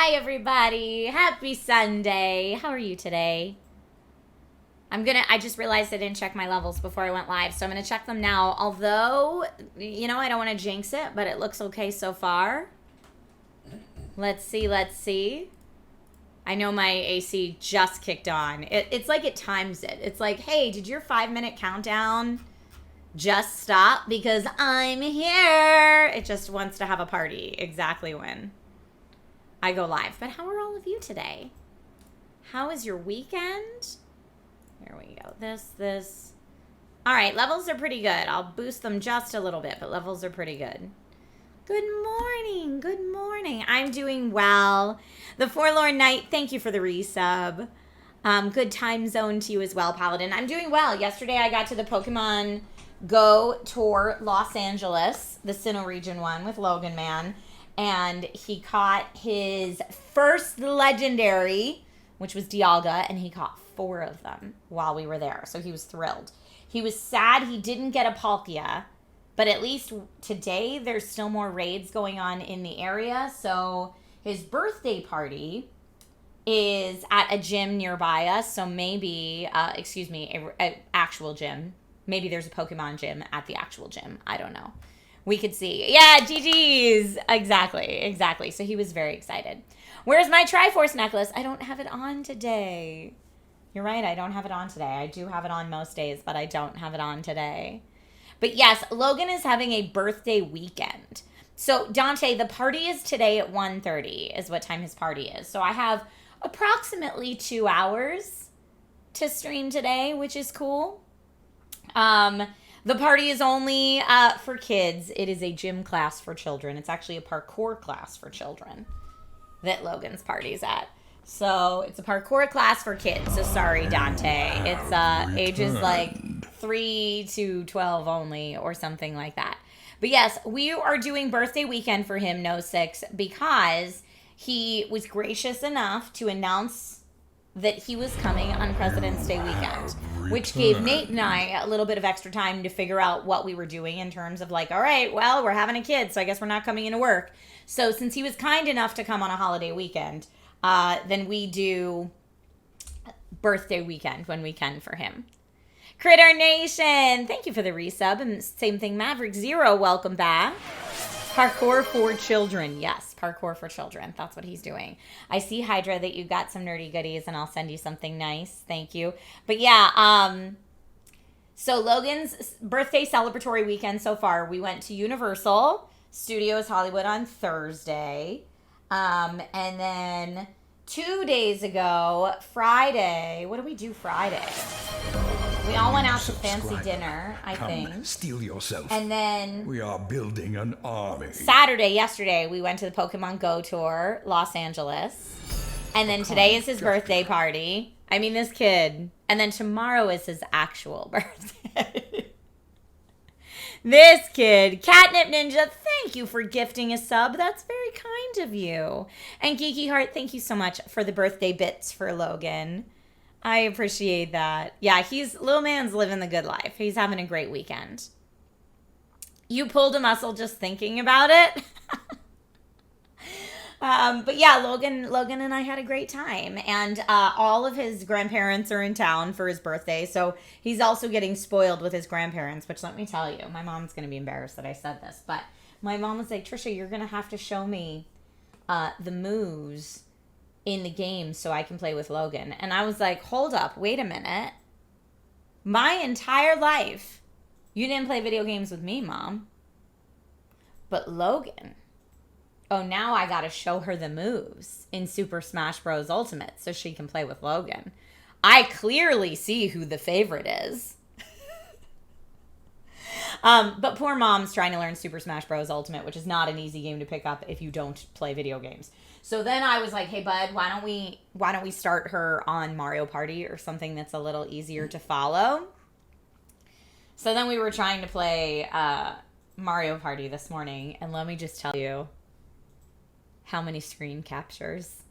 Hi, everybody. Happy Sunday. How are you today? I just realized I didn't check my levels before I went live, so I'm going to check them now. Although, I don't want to jinx it, but it looks okay so far. Let's see. I know my AC just kicked on. It's like it times it. It's like, hey, did your 5-minute countdown just stop? Because I'm here. It just wants to have a party exactly when I go live. But how are all of you today? How is your weekend? Here we go. This. All right, levels are pretty good. I'll boost them just a little bit, but levels are pretty good. Good morning. Good morning. I'm doing well. The Forlorn Knight, thank you for the resub. Good time zone to you as well, Paladin. I'm doing well. Yesterday I got to the Pokemon Go Tour Los Angeles, the Sinnoh region one with Logan Man, and he caught his first legendary, which was Dialga, and he caught 4 of them while we were there, so he was thrilled. He was sad he didn't get a Palkia, but at least today there's still more raids going on in the area, so his birthday party is at a gym nearby us, so maybe, an actual gym. Maybe there's a Pokemon gym at the actual gym. I don't know. We could see. Yeah, GG's. Exactly. So he was very excited. Where's my Triforce necklace? I don't have it on today. You're right, I don't have it on today. I do have it on most days, but I don't have it on today. But yes, Logan is having a birthday weekend. So Dante, the party is today at 1:30 is what time his party is. So I have approximately 2 hours to stream today, which is cool. The party is only for kids. It is a gym class for children. It's actually a parkour class for children that Logan's party's at. So it's a parkour class for kids. So sorry, Dante. It's ages like 3 to 12 only or something like that. But yes, we are doing birthday weekend for him, No 6, because he was gracious enough to announce that he was coming on President's Day weekend, which gave Nate and I a little bit of extra time to figure out what we were doing in terms of like, all right, well, we're having a kid, so I guess we're not coming into work. So since he was kind enough to come on a holiday weekend, then we do birthday weekend when we can for him. Critter Nation, thank you for the resub. And same thing, Maverick Zero, welcome back. Parkour for children. Yes, parkour for children. That's what he's doing. I see, Hydra, that you got some nerdy goodies, and I'll send you something nice. Thank you. But yeah, so Logan's birthday celebratory weekend so far, we went to Universal Studios Hollywood on Thursday. And then 2 days ago, Friday, what did we do Friday? We all went out to fancy dinner, I think. Steal yourself. And then we are building an army. Yesterday, we went to the Pokemon Go Tour, Los Angeles. And then today is his birthday party. I mean, this kid. And then tomorrow is his actual birthday. This kid, Catnip Ninja, thank you for gifting a sub. That's very kind of you. And Geeky Heart, thank you so much for the birthday bits for Logan. I appreciate that. Yeah, little man's living the good life. He's having a great weekend. You pulled a muscle just thinking about it. But yeah, Logan and I had a great time. And all of his grandparents are in town for his birthday. So he's also getting spoiled with his grandparents, which let me tell you, my mom's going to be embarrassed that I said this. But my mom was like, Trisha, you're going to have to show me the moves in the game so I can play with Logan. And I was like, hold up, wait a minute. My entire life, you didn't play video games with me, Mom. But Logan, oh, now I gotta show her the moves in Super Smash Bros. Ultimate so she can play with Logan. I clearly see who the favorite is. But poor Mom's trying to learn Super Smash Bros. Ultimate, which is not an easy game to pick up if you don't play video games. So then I was like, hey, bud, why don't we start her on Mario Party or something that's a little easier to follow? So then we were trying to play Mario Party this morning, and let me just tell you how many screen captures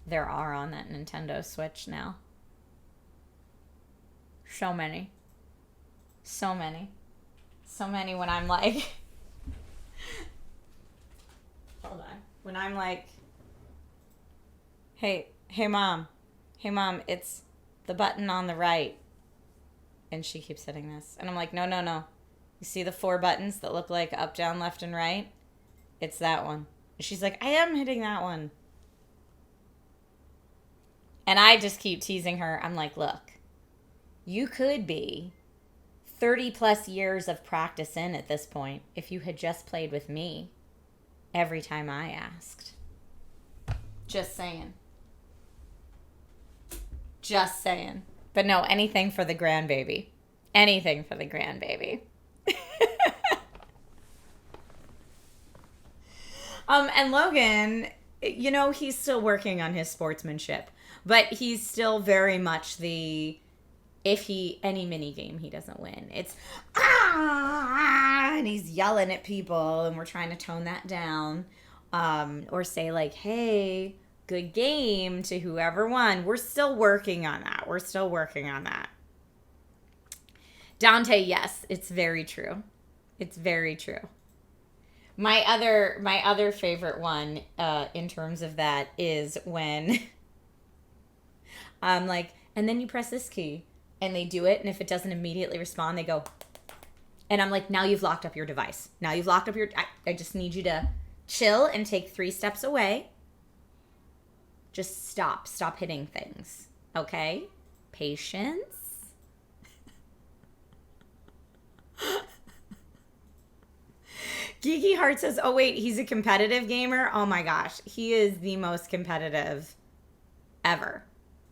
there are on that Nintendo Switch now. So many. So many when I'm like... Hold on. When I'm like Hey, mom. Hey, mom, it's the button on the right. And she keeps hitting this. And I'm like, no, no, no. You see the 4 buttons that look like up, down, left, and right? It's that one. And she's like, I am hitting that one. And I just keep teasing her. I'm like, look, you could be 30 plus years of practice in at this point if you had just played with me every time I asked. Just saying. Just saying. But no, anything for the grandbaby. Anything for the grandbaby. And Logan, you know, he's still working on his sportsmanship, but he's still very much the, any mini game he doesn't win, it's, and he's yelling at people, and we're trying to tone that down, or say like, hey, good game to whoever won. We're still working on that. Dante, yes, it's very true. It's very true. My other favorite one, in terms of that, is when I'm like, and then you press this key, and they do it, and if it doesn't immediately respond, they go, and I'm like, now you've locked up your device. Now you've locked up your, I just need you to chill and take 3 steps away. Just stop hitting things, okay? Patience. Geeky Heart says, oh wait, he's a competitive gamer? Oh my gosh, he is the most competitive ever.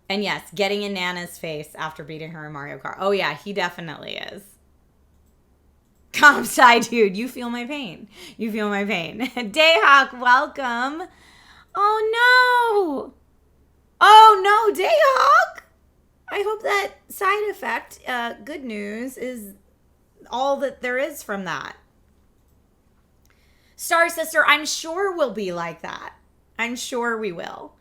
And yes, getting in Nana's face after beating her in Mario Kart. Oh yeah, he definitely is. Comp side dude, you feel my pain. You feel my pain. Dayhawk, welcome. Oh no. Oh no, Dayhawk. I hope that side effect, good news, is all that there is from that. Star Sister, I'm sure we'll be like that. I'm sure we will.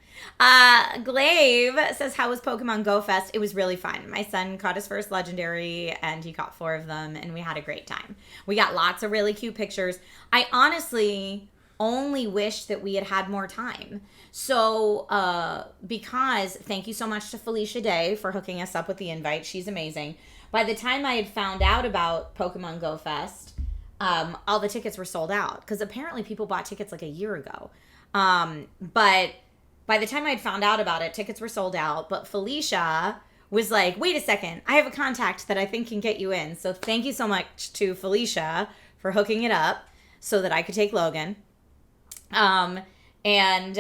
Glaive says, how was Pokemon Go Fest? It was really fun. My son caught his first legendary, and he caught 4 of them, and we had a great time. We got lots of really cute pictures. I honestly only wish that we had had more time. So, because, thank you so much to Felicia Day for hooking us up with the invite. She's amazing. By the time I had found out about Pokemon Go Fest, all the tickets were sold out, because apparently people bought tickets like a year ago. But by the time I had found out about it, tickets were sold out. But Felicia was like, wait a second, I have a contact that I think can get you in. So thank you so much to Felicia for hooking it up so that I could take Logan. And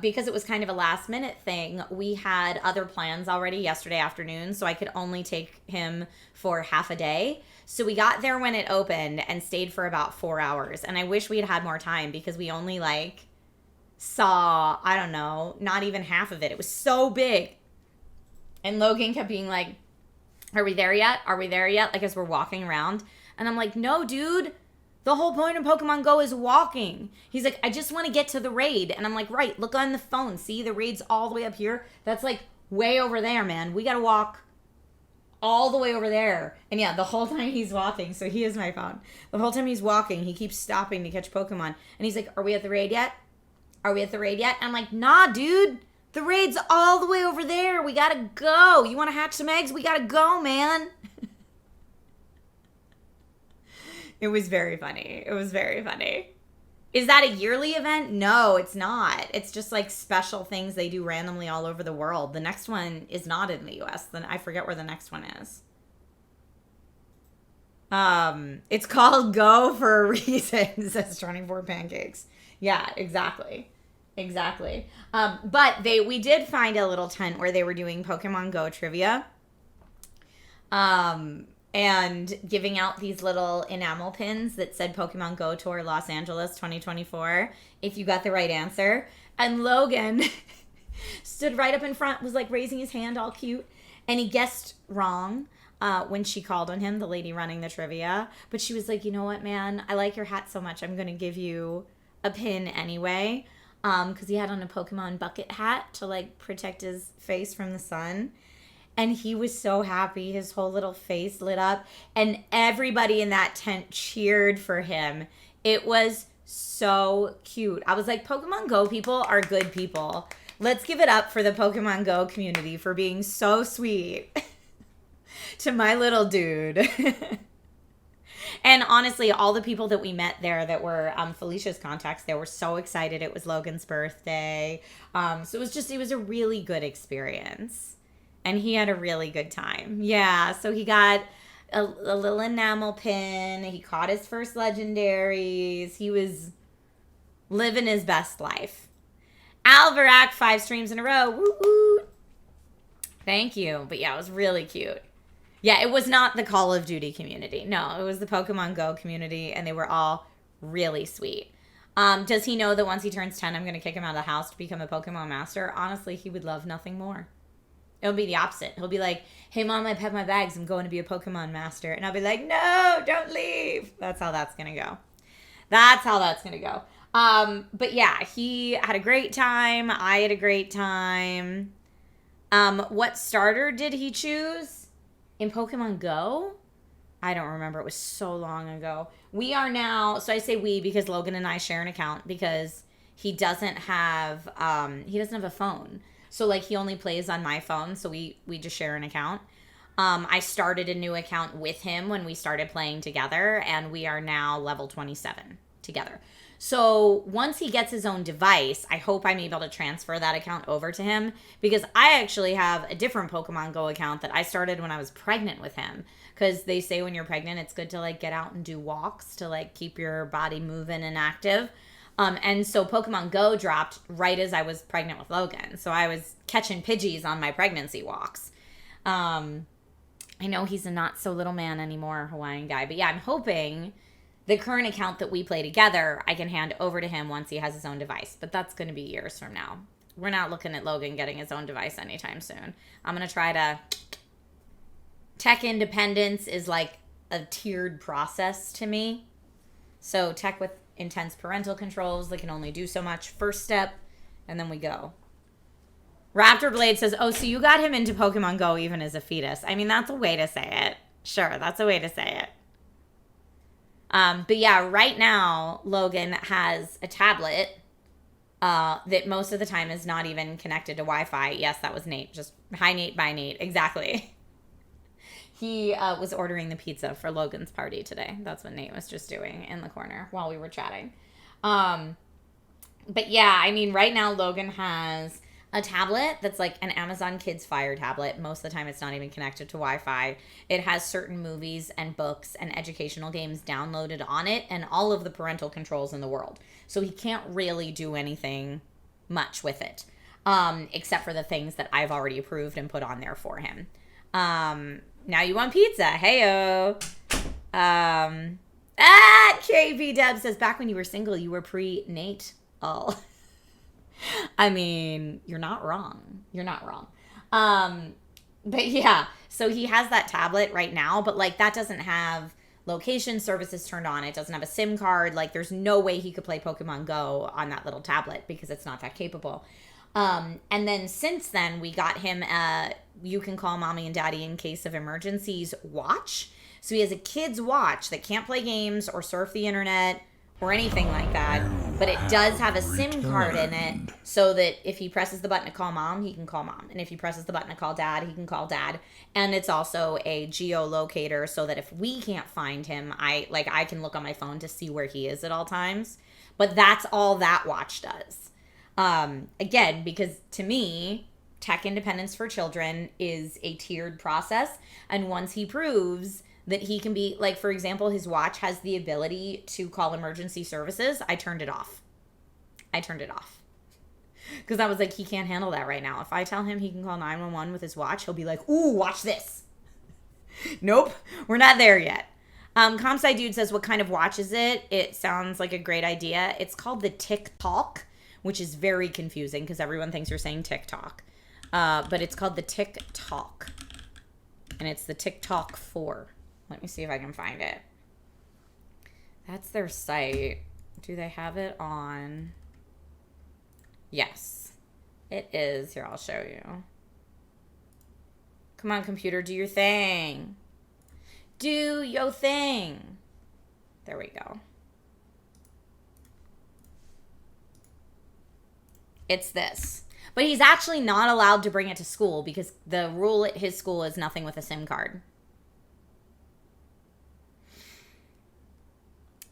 because it was kind of a last minute thing, we had other plans already yesterday afternoon, so I could only take him for half a day. So we got there when it opened and stayed for about 4 hours. And I wish we had had more time, because we only saw, I don't know, not even half of it. It was so big. And Logan kept being like, are we there yet? Are we there yet? Like, as we're walking around. And I'm like, no, dude. The whole point of Pokemon Go is walking. He's like, I just want to get to the raid. And I'm like, right, look on the phone. See, the raid's all the way up here. That's like way over there, man. We got to walk all the way over there. And yeah, the whole time he's walking, so he is my phone. The whole time he's walking, he keeps stopping to catch Pokemon. And he's like, are we at the raid yet? Are we at the raid yet? And I'm like, nah, dude. The raid's all the way over there. We got to go. You want to hatch some eggs? We got to go, man. It was very funny. It was very funny. Is that a yearly event? No, it's not. It's just like special things they do randomly all over the world. The next one is not in the US. Then I forget where the next one is. It's called Go for a reason, says 24 Pancakes. Yeah, exactly. Exactly. But we did find a little tent where they were doing Pokemon Go trivia. And giving out these little enamel pins that said Pokemon Go Tour Los Angeles 2024 if you got the right answer. And Logan stood right up in front, was like raising his hand all cute, and he guessed wrong when she called on him, the lady running the trivia. But she was like, you know what, man? I like your hat so much, I'm going to give you a pin anyway. Because he had on a Pokemon bucket hat to like protect his face from the sun. And he was so happy. His whole little face lit up. And everybody in that tent cheered for him. It was so cute. I was like, Pokemon Go people are good people. Let's give it up for the Pokemon Go community for being so sweet to my little dude. And honestly, all the people that we met there that were Felicia's contacts, they were so excited. It was Logan's birthday. So it was a really good experience. And he had a really good time. Yeah, so he got a little enamel pin. He caught his first legendaries. He was living his best life. Alverac, 5 streams in a row. Woo woo. Thank you. But yeah, it was really cute. Yeah, it was not the Call of Duty community. No, it was the Pokemon Go community, and they were all really sweet. Does he know that once he turns 10, I'm going to kick him out of the house to become a Pokemon master? Honestly, he would love nothing more. It'll be the opposite. He'll be like, hey, Mom, I packed my bags. I'm going to be a Pokemon master. And I'll be like, no, don't leave. That's how that's going to go. That's how that's going to go. But yeah, he had a great time. I had a great time. What starter did he choose in Pokemon Go? I don't remember. It was so long ago. We are now, so I say we because Logan and I share an account because he doesn't have a phone. So like he only plays on my phone, so we just share an account. I started a new account with him when we started playing together, and we are now level 27 together. So once he gets his own device, I hope I'm able to transfer that account over to him because I actually have a different Pokemon Go account that I started when I was pregnant with him. Because they say when you're pregnant, it's good to like get out and do walks to like keep your body moving and active. And so Pokemon Go dropped right as I was pregnant with Logan. So I was catching Pidgeys on my pregnancy walks. I know he's a not so little man anymore, Hawaiian guy. But yeah, I'm hoping the current account that we play together, I can hand over to him once he has his own device. But that's going to be years from now. We're not looking at Logan getting his own device anytime soon. I'm going to try to... Tech independence is like a tiered process to me. So tech with intense parental controls that can only do so much. First step, and then we go. Raptor Blade says, oh, so you got him into Pokemon Go even as a fetus. I mean, that's a way to say it. Sure, that's a way to say it. But yeah, right now, Logan has a tablet that most of the time is not even connected to Wi-Fi. Yes, that was Nate. Just hi, Nate, bye, Nate. Exactly. He was ordering the pizza for Logan's party today. That's what Nate was just doing in the corner while we were chatting. But yeah, I mean, right now Logan has a tablet that's like an Amazon Kids Fire tablet. Most of the time it's not even connected to Wi-Fi. It has certain movies and books and educational games downloaded on it and all of the parental controls in the world. So he can't really do anything much with it, except for the things that I've already approved and put on there for him. Now you want pizza. Heyo. KB Deb says, back when you were single, you were pre-Nate. Oh. I mean, you're not wrong. You're not wrong. But yeah, so he has that tablet right now, but like that doesn't have location services turned on. It doesn't have a SIM card. Like there's no way he could play Pokemon Go on that little tablet because it's not that capable. And then since then, we got him a you can call mommy and daddy in case of emergencies watch. So he has a kid's watch that can't play games or surf the internet or anything like that. But it does have a SIM card in it so that if he presses the button to call mom, he can call mom. And if he presses the button to call dad, he can call dad. And it's also a geolocator so that if we can't find him, I can look on my phone to see where he is at all times. But that's all that watch does. Again, because to me, tech independence for children is a tiered process. And once he proves that he can be, like, for example, his watch has the ability to call emergency services, I turned it off. Because I was like, he can't handle that right now. If I tell him he can call 911 with his watch, he'll be like, ooh, watch this. Nope, we're not there yet. Comsci Dude says, what kind of watch is it? It sounds like a great idea. It's called the TikTok, which is very confusing because everyone thinks you're saying TikTok. But it's called the TikTok. And it's the TikTok 4. Let me see if I can find it. That's their site. Do they have it on? Yes, it is. Here, I'll show you. Come on, computer, do your thing. Do your thing. There we go. It's this. But he's actually not allowed to bring it to school because the rule at his school is nothing with a SIM card.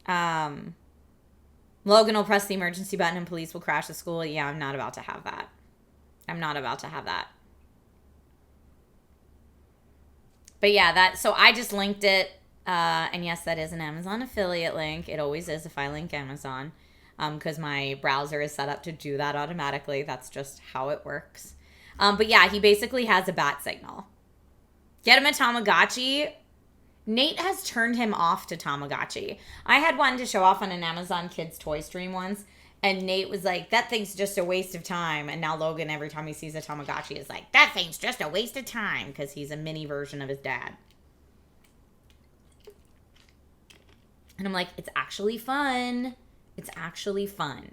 Logan will press the emergency button and police will crash the school. Yeah, I'm not about to have that. I'm not about to have that. But yeah, so I just linked it. And yes, that is an Amazon affiliate link. It always is if I link Amazon. Because my browser is set up to do that automatically. That's just how it works. But yeah, he basically has a bat signal. Get him a Tamagotchi. Nate has turned him off to Tamagotchi. I had one to show off on an Amazon Kids toy stream once, and Nate was like, that thing's just a waste of time. And now Logan, every time he sees a Tamagotchi, is like, that thing's just a waste of time, because he's a mini version of his dad. And I'm like, it's actually fun. It's actually fun.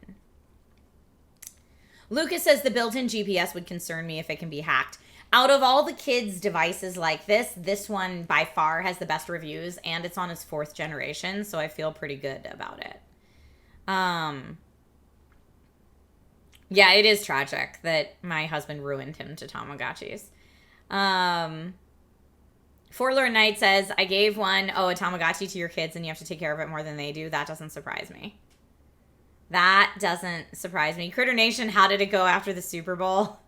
Lucas says the built-in GPS would concern me if it can be hacked. Out of all the kids' devices like this one by far has the best reviews, and it's on its 4th generation, so I feel pretty good about it. Yeah, it is tragic that my husband ruined him to Tamagotchis. Forlorn Knight says, I gave a Tamagotchi to your kids and you have to take care of it more than they do. That doesn't surprise me. That doesn't surprise me. Critter Nation, how did it go after the Super Bowl?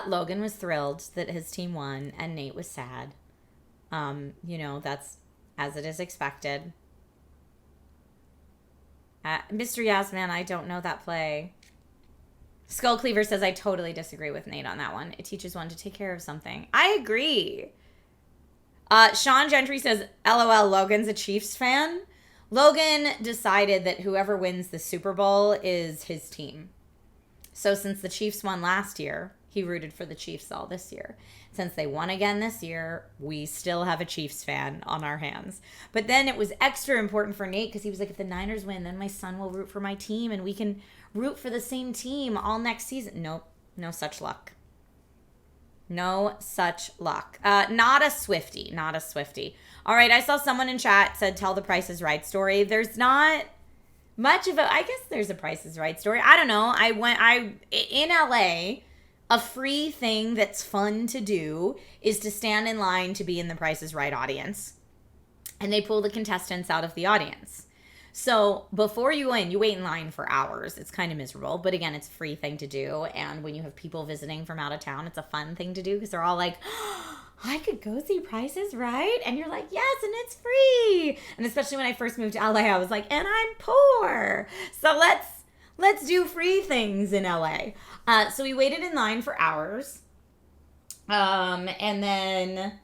Logan was thrilled that his team won, and Nate was sad. That's as it is expected. Mr. Yasman, I don't know that play. Skull Cleaver says, I totally disagree with Nate on that one. It teaches one to take care of something. I agree. Sean Gentry says, LOL, Logan's a Chiefs fan. Logan decided that whoever wins the Super Bowl is his team. So since the Chiefs won last year, he rooted for the Chiefs all this year. Since they won again this year, we still have a Chiefs fan on our hands. But then it was extra important for Nate because he was like, if the Niners win, then my son will root for my team and we can root for the same team all next season. Nope, no such luck. No such luck. Not a Swiftie. All right, I saw someone in chat said, tell the Price is Right story. There's not much of I guess there's a Price is Right story. I don't know. In LA, a free thing that's fun to do is to stand in line to be in the Price is Right audience. And they pull the contestants out of the audience. So before you go in, you wait in line for hours. It's kind of miserable. But again, it's a free thing to do. And when you have people visiting from out of town, it's a fun thing to do because they're all like, oh, I could go see Price is Right. And you're like, yes, and it's free. And especially when I first moved to LA, I was like, and I'm poor. So let's do free things in LA. So we waited in line for hours. And then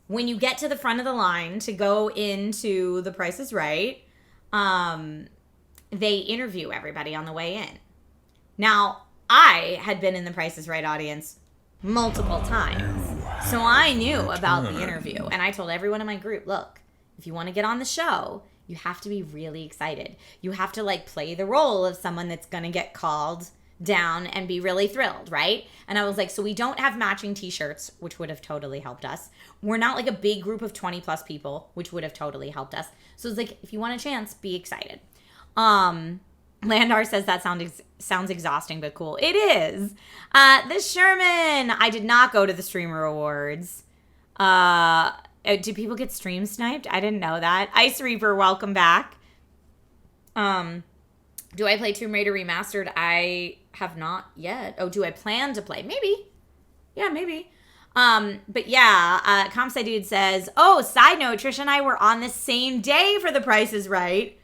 when you get to the front of the line to go into the Price is Right, they interview everybody on the way in. Now, I had been in the Price is Right audience multiple times, so I knew about the interview. And I told everyone in my group, look, if you want to get on the show, you have to be really excited. You have to play the role of someone that's going to get called down and be really thrilled, right? And I was like, so we don't have matching t-shirts, which would have totally helped us. We're not a big group of 20 plus people, which would have totally helped us. So it's like, if you want a chance, be excited. Landar says that sounds exhausting, but cool. It is. The Sherman. I did not go to the Streamer Awards. Do people get stream sniped? I didn't know that. Ice Reaper, welcome back. Do I play Tomb Raider Remastered? I have not yet. Oh, do I plan to play? Maybe. Yeah, maybe. But yeah, Comsci Dude says, oh, side note, Trish and I were on the same day for The Price is Right.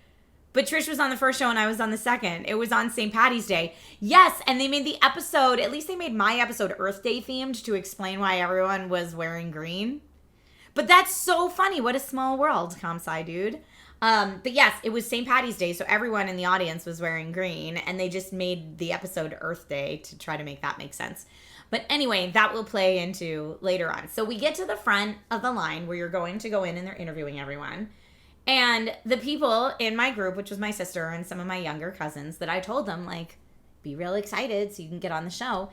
But Trish was on the first show and I was on the second. It was on St. Patty's Day. Yes, and they made the episode, at least they made my episode Earth Day themed to explain why everyone was wearing green. But that's so funny. What a small world, Comsci Dude. But yes, it was St. Patty's Day, so everyone in the audience was wearing green, and they just made the episode Earth Day to try to make that make sense. But anyway, that will play into later on. So we get to the front of the line where you're going to go in and they're interviewing everyone. And the people in my group, which was my sister and some of my younger cousins, that I told them, be real excited so you can get on the show.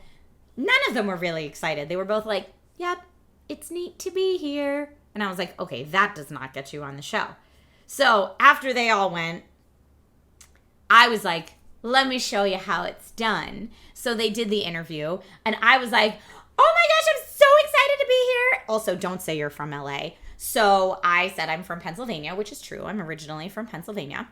None of them were really excited. They were both like, yep, it's neat to be here. And I was like, okay, that does not get you on the show. So after they all went, I was like, let me show you how it's done. So they did the interview, and I was like, oh my gosh, I'm so excited to be here. Also, don't say you're from LA. So I said I'm from Pennsylvania, which is true. I'm originally from Pennsylvania.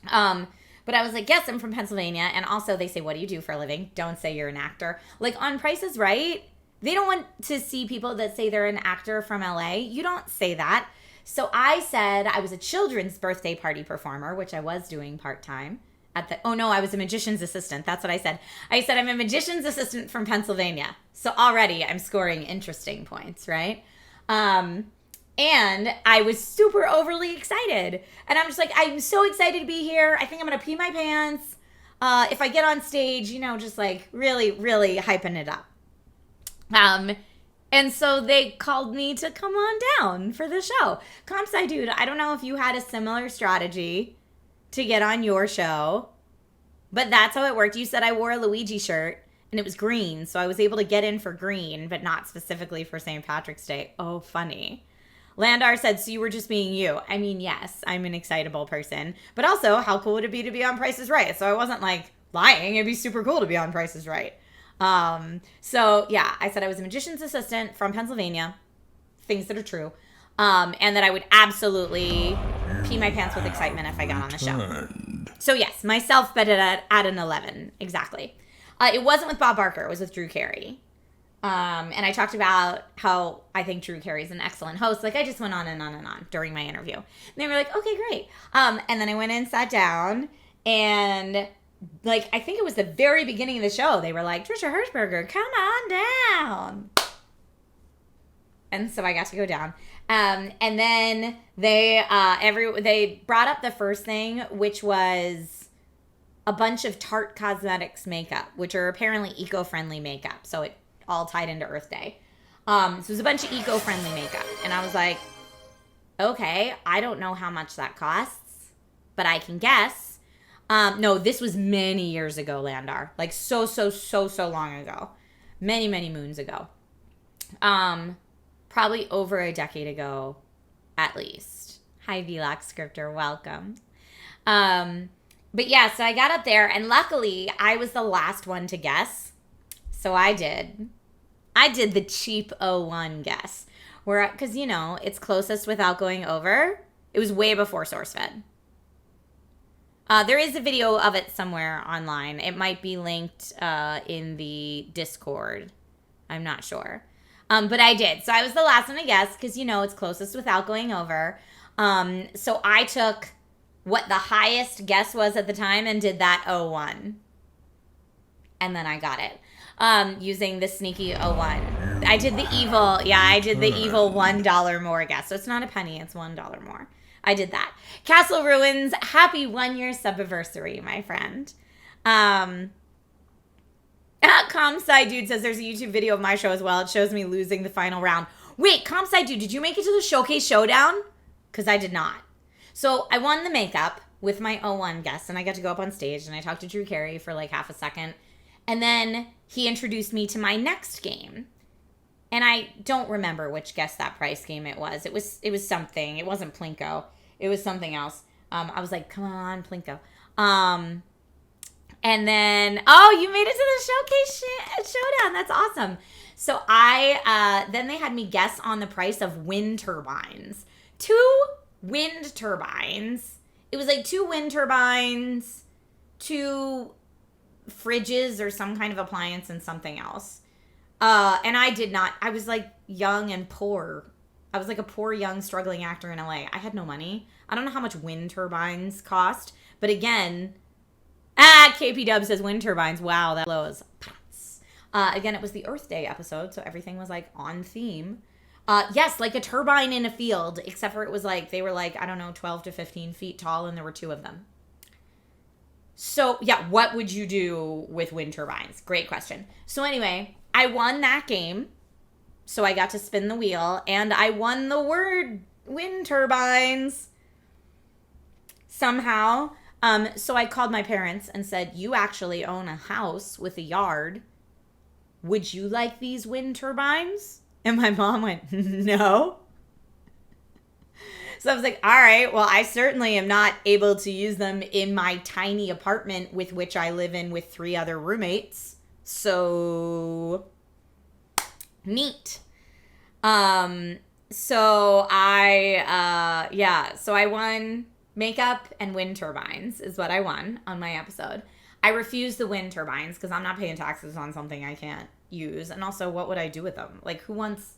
But I was like, yes, I'm from Pennsylvania. And also they say, what do you do for a living? Don't say you're an actor. Like on Price is Right, they don't want to see people that say they're an actor from LA. You don't say that. So I said I was a children's birthday party performer, which I was doing part-time. I was a magician's assistant. That's what I said. I said I'm a magician's assistant from Pennsylvania. So already I'm scoring interesting points, right? And I was super overly excited. And I'm just like, I'm so excited to be here. I think I'm going to pee my pants. If I get on stage, just like really, really hyping it up. And so they called me to come on down for the show. Comp Sci Dude, I don't know if you had a similar strategy to get on your show, but that's how it worked. You said I wore a Luigi shirt and it was green, so I was able to get in for green, but not specifically for St. Patrick's Day. Oh, funny. Landar said, so you were just being you. I mean, yes, I'm an excitable person, but also how cool would it be to be on Price is Right? So I wasn't like lying. It'd be super cool to be on Price is Right. So yeah, I said I was a magician's assistant from Pennsylvania, things that are true. And that I would absolutely pee my pants with excitement if I got on the show. So yes, myself bet it at an 11. Exactly. It wasn't with Bob Barker. It was with Drew Carey. And I talked about how I think Drew Carey's an excellent host. Like, I just went on and on and on during my interview. And they were like, okay, great. And then I went in, sat down, and like, I think it was the very beginning of the show. They were like, Trisha Hershberger, come on down. And so I got to go down. And then they brought up the first thing, which was a bunch of Tarte Cosmetics makeup, which are apparently eco-friendly makeup. So it all tied into Earth Day. So it was a bunch of eco-friendly makeup. And I was like, okay, I don't know how much that costs, but I can guess. No, this was many years ago, Landar. Like so long ago. Many, many moons ago. Probably over a decade ago, at least. Hi, Vlog Scripter, welcome. But yeah, so I got up there, and luckily, I was the last one to guess. So I did the cheap 01 guess. Because, it's closest without going over. It was way before SourceFed. There is a video of it somewhere online. It might be linked in the Discord. I'm not sure. But I did. So I was the last one to guess because, it's closest without going over. So I took what the highest guess was at the time and did that 01. And then I got it. Using the sneaky 01. I did the evil $1 more guess. So it's not a penny, it's $1 more. I did that. Castle Ruins, happy 1-year subiversary, my friend. Comsci Dude says there's a YouTube video of my show as well. It shows me losing the final round. Wait, Comsci Dude, did you make it to the Showcase Showdown? Because I did not. So I won the makeup with my 01 guess, and I got to go up on stage, and I talked to Drew Carey for like half a second. And then he introduced me to my next game. And I don't remember which Guess That Price game it was. It was something. It wasn't Plinko. It was something else. I was like, come on, Plinko. And then, you made it to the Showcase Showdown. That's awesome. So then they had me guess on the price of wind turbines. 2 wind turbines. It was like 2 wind turbines, 2 fridges or some kind of appliance and something else. And I was like young and poor. I was like a poor, young, struggling actor in LA. I had no money. I don't know how much wind turbines cost. But again, KP Dub says wind turbines. Wow, that blows. Again, it was the Earth Day episode, so everything was like on theme. Yes, like a turbine in a field, except for it was like, they were like, I don't know, 12 to 15 feet tall, and there were 2 of them. So, yeah, what would you do with wind turbines? Great question. So anyway, I won that game. So I got to spin the wheel, and I won the word wind turbines somehow. So I called my parents and said, you actually own a house with a yard. Would you like these wind turbines? And my mom went, no. So I was like, all right, well, I certainly am not able to use them in my tiny apartment with which I live in with 3 other roommates. So neat. So I won makeup and wind turbines is what I won on my episode. I refused the wind turbines because I'm not paying taxes on something I can't use. And also, what would I do with them? Like,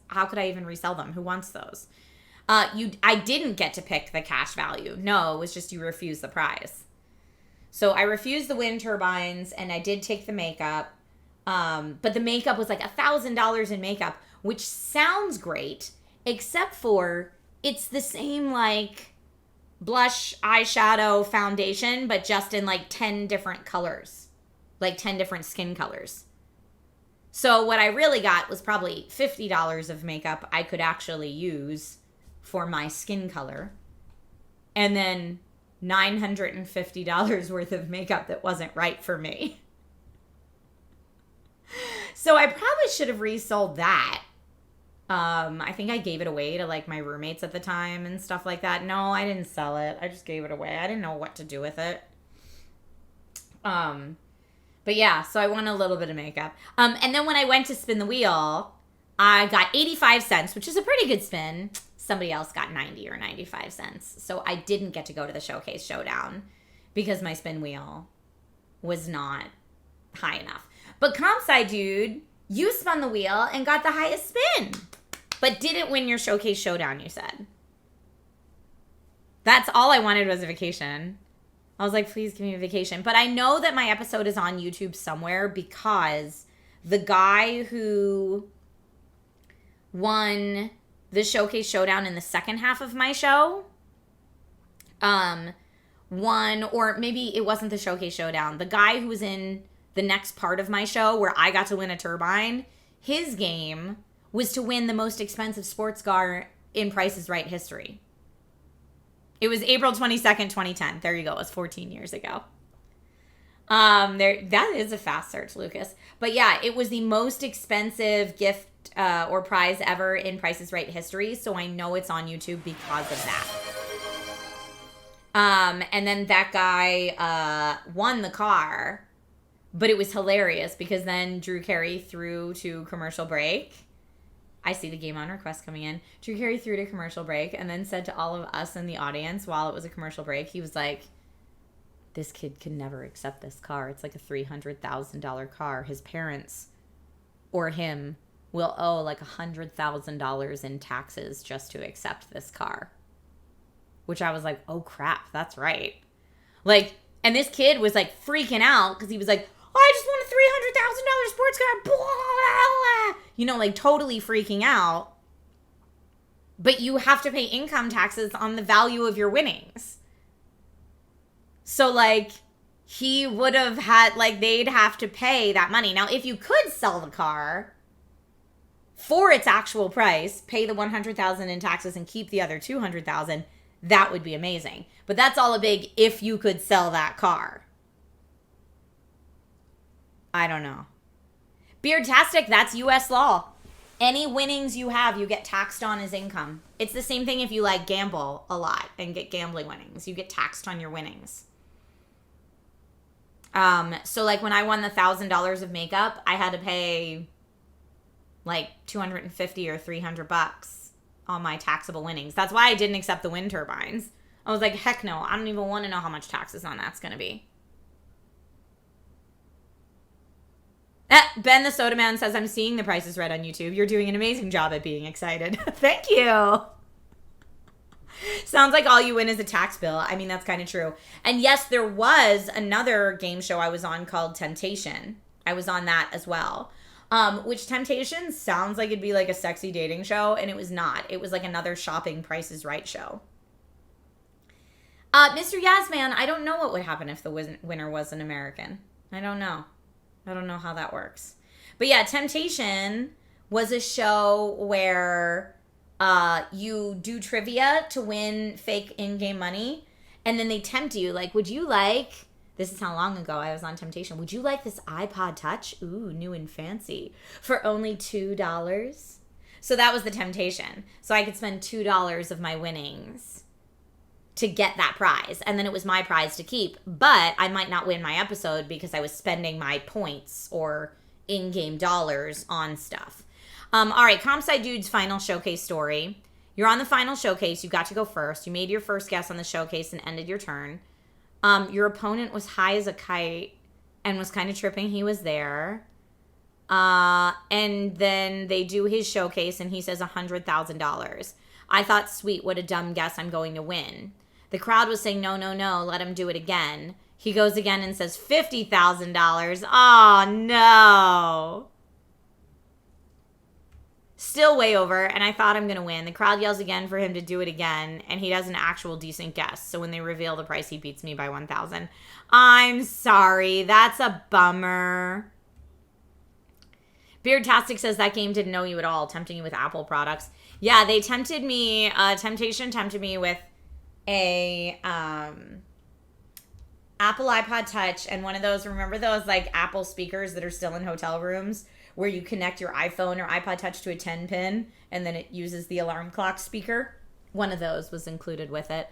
how could I even resell them? Who wants those? I didn't get to pick the cash value. No, it was just you refuse the prize. So I refused the wind turbines and I did take the makeup. But the makeup was like $1,000 in makeup, which sounds great, except for it's the same like blush, eyeshadow, foundation, but just in like 10 different colors, like 10 different skin colors. So what I really got was probably $50 of makeup I could actually use for my skin color, and then $950 worth of makeup that wasn't right for me. So I probably should have resold that. I think I gave it away to like my roommates at the time and stuff like that. No, I didn't sell it. I just gave it away. I didn't know what to do with it. But yeah, so I won a little bit of makeup. And then when I went to spin the wheel, I got 85 cents, which is a pretty good spin. Somebody else got 90 or 95 cents. So I didn't get to go to the showcase showdown because my spin wheel was not high enough. But comp side dude, you spun the wheel and got the highest spin, but didn't win your showcase showdown, you said. That's all I wanted was a vacation. I was like, please give me a vacation. But I know that my episode is on YouTube somewhere because the guy who won the showcase showdown in the second half of my show won, or maybe it wasn't the showcase showdown. The guy who was in the next part of my show where I got to win a turbine, his game was to win the most expensive sports car in Price is Right history. It was April 22nd, 2010. There you go. It was 14 years ago. That is a fast search, Lucas. But yeah, it was the most expensive gift or prize ever in Price is Right history. So I know it's on YouTube because of that. And then that guy won the car. But it was hilarious because then Drew Carey threw to commercial break. I see the game on request coming in. Drew Carey threw to commercial break and then said to all of us in the audience while it was a commercial break, he was like, this kid can never accept this car. It's like a $300,000 car. His parents or him will owe like $100,000 in taxes just to accept this car. Which I was like, oh crap, that's right. Like, and this kid was like freaking out because he was like, I just won a $300,000 sports car. Blah, blah, blah. You know, like totally freaking out. But you have to pay income taxes on the value of your winnings. So like he would have had, like they'd have to pay that money. Now, if you could sell the car for its actual price, pay the $100,000 in taxes and keep the other $200,000, that would be amazing. But that's all a big if you could sell that car. I don't know. Beardtastic, that's U.S. law. Any winnings you have, you get taxed on as income. It's the same thing if you like gamble a lot and get gambling winnings. You get taxed on your winnings. So like when I won the $1,000 of makeup, I had to pay like $250 or $300 on my taxable winnings. That's why I didn't accept the wind turbines. I was like, heck no, I don't even want to know how much taxes on that's going to be. Ben the Soda Man says, I'm seeing the Price is Right on YouTube. You're doing an amazing job at being excited. Thank you. Sounds like all you win is a tax bill. I mean, that's kind of true. And yes, there was another game show I was on called Temptation. I was on that as well. Which Temptation sounds like it'd be like a sexy dating show, and it was not. It was like another shopping Price is Right show. Mr. Yasman, I don't know what would happen if the winner was an American. I don't know. I don't know how that works. But yeah, Temptation was a show where you do trivia to win fake in-game money. And then they tempt you. Like, would you like... This is how long ago I was on Temptation. Would you like this iPod Touch? Ooh, new and fancy. For only $2? So that was the temptation. So I could spend $2 of my winnings to get that prize. And then it was my prize to keep. But I might not win my episode because I was spending my points or in-game dollars on stuff. All right, Compsci Dude's final showcase story. You're on the final showcase. You got to go first. You made your first guess on the showcase and ended your turn. Your opponent was high as a kite and was kind of tripping he was there. And then they do his showcase and he says $100,000. I thought, sweet, what a dumb guess, I'm going to win. The crowd was saying, no, let him do it again. He goes again and says $50,000. Oh, no. Still way over, and I thought I'm going to win. The crowd yells again for him to do it again, and he does an actual decent guess. So when they reveal the price, he beats me by $1,000. I'm sorry. That's a bummer. Beardtastic says that game didn't know you at all, tempting you with Apple products. Yeah, they tempted me. Temptation tempted me with a Apple iPod Touch and one of those, remember those like Apple speakers that are still in hotel rooms where you connect your iPhone or iPod Touch to a 10 pin and then it uses the alarm clock speaker? One of those was included with it.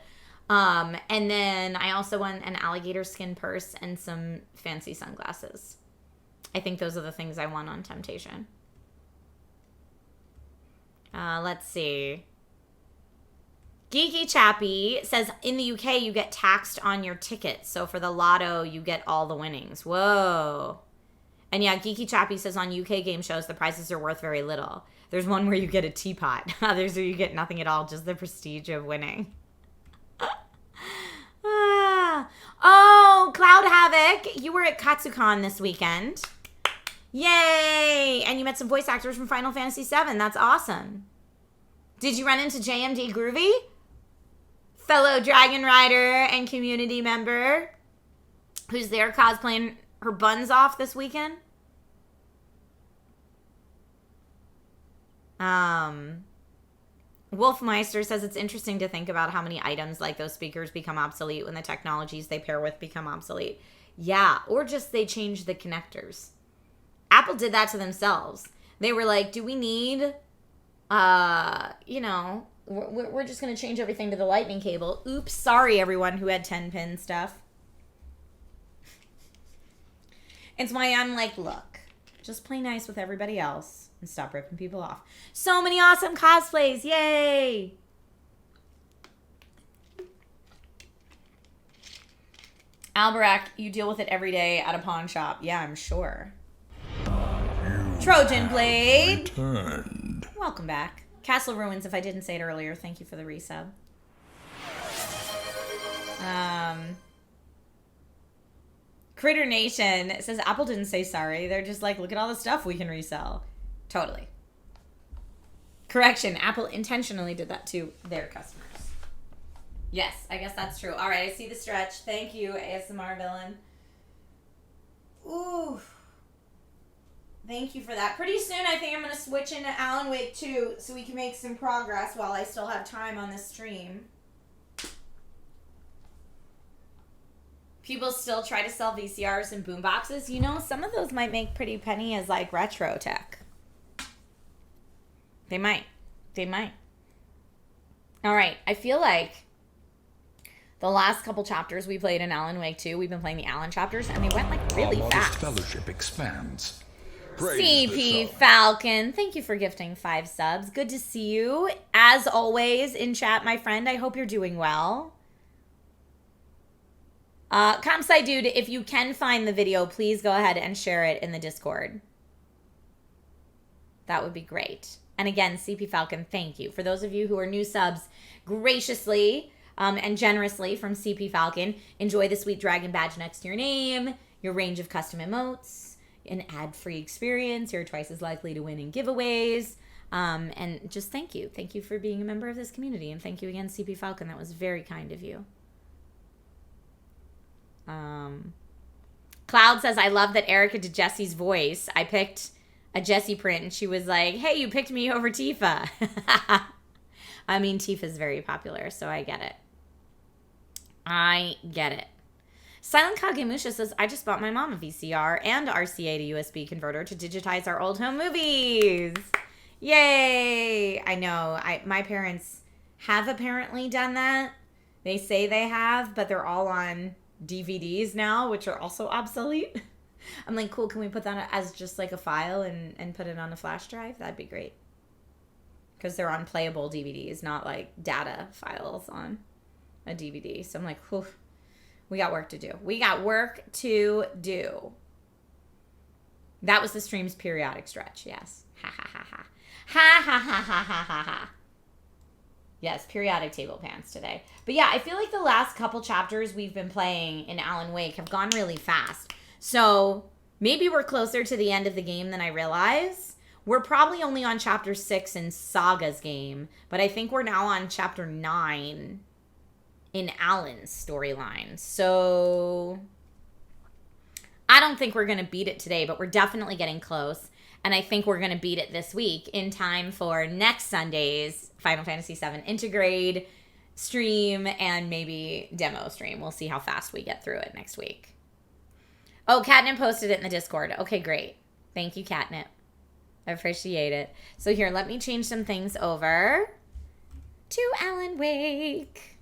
And then I also won an alligator skin purse and some fancy sunglasses. I think those are the things I won on Temptation. Let's see. Geeky Chappy says, in the UK, you get taxed on your tickets. So for the lotto, you get all the winnings. Whoa. And yeah, Geeky Chappy says on UK game shows, the prizes are worth very little. There's one where you get a teapot. Others where you get nothing at all, just the prestige of winning. Oh, Cloud Havoc. You were at Katsucon this weekend. Yay! And you met some voice actors from Final Fantasy VII. That's awesome. Did you run into JMD Groovy? Fellow Dragon Rider and community member who's there cosplaying her buns off this weekend? Wolfmeister says it's interesting to think about how many items like those speakers become obsolete when the technologies they pair with become obsolete. Yeah, or just they change the connectors. Apple did that to themselves. They were like, do we need, we're just going to change everything to the lightning cable. Oops, sorry everyone who had 10-pin stuff. It's why I'm like, look, just play nice with everybody else and stop ripping people off. So many awesome cosplays. Yay! Alberac, you deal with it every day at a pawn shop. Yeah, I'm sure. Trojan Blade. Returned. Welcome back. Castle Ruins, if I didn't say it earlier. Thank you for the resub. Critter Nation says Apple didn't say sorry. They're just like, look at all the stuff we can resell. Totally. Correction, Apple intentionally did that to their customers. Yes, I guess that's true. All right, I see the stretch. Thank you, ASMR villain. Ooh. Thank you for that. Pretty soon, I think I'm going to switch into Alan Wake 2 so we can make some progress while I still have time on this stream. People still try to sell VCRs and boomboxes. You know, some of those might make pretty penny as, like, retro tech. They might. They might. All right. I feel like the last couple chapters we played in Alan Wake 2, we've been playing the Alan chapters, and they went, like, really Our fast. modest fellowship expands. Praise the CP sun. Falcon, thank you for gifting 5 subs. Good to see you. As always, in chat, my friend. I hope you're doing well. Compsci Dude, if you can find the video, please go ahead and share it in the Discord. That would be great. And again, CP Falcon, thank you. For those of you who are new subs, graciously and generously from CP Falcon, enjoy the sweet dragon badge next to your name, your range of custom emotes, an ad-free experience. You're twice as likely to win in giveaways. And just thank you. Thank you for being a member of this community. And thank you again, CP Falcon. That was very kind of you. Cloud says, I love that Erica did Jessie's voice. I picked a Jessie print and she was like, hey, you picked me over Tifa. I mean, Tifa's very popular, so I get it. I get it. Silent Kagemusha says, I just bought my mom a VCR and RCA to USB converter to digitize our old home movies. Yay! I know. My parents have apparently done that. They say they have, but they're all on DVDs now, which are also obsolete. I'm like, cool, can we put that as just like a file and put it on a flash drive? That'd be great. Because they're on playable DVDs, not like data files on a DVD. So I'm like, whew, we got work to do. We got work to do. That was the stream's periodic stretch, yes. Ha ha ha ha. Ha ha ha ha ha ha ha. Yes, periodic table pants today. But yeah, I feel like the last couple chapters we've been playing in Alan Wake have gone really fast. So maybe we're closer to the end of the game than I realize. We're probably only on chapter 6 in Saga's game, but I think we're now on chapter 9 in Alan's storyline. So I don't think we're going to beat it today, but we're definitely getting close. And I think we're going to beat it this week in time for next Sunday's Final Fantasy VII Intergrade stream and maybe demo stream. We'll see how fast we get through it next week. Oh, Catnip posted it in the Discord. Okay, great. Thank you, Catnip. I appreciate it. So here, let me change some things over to Alan Wake.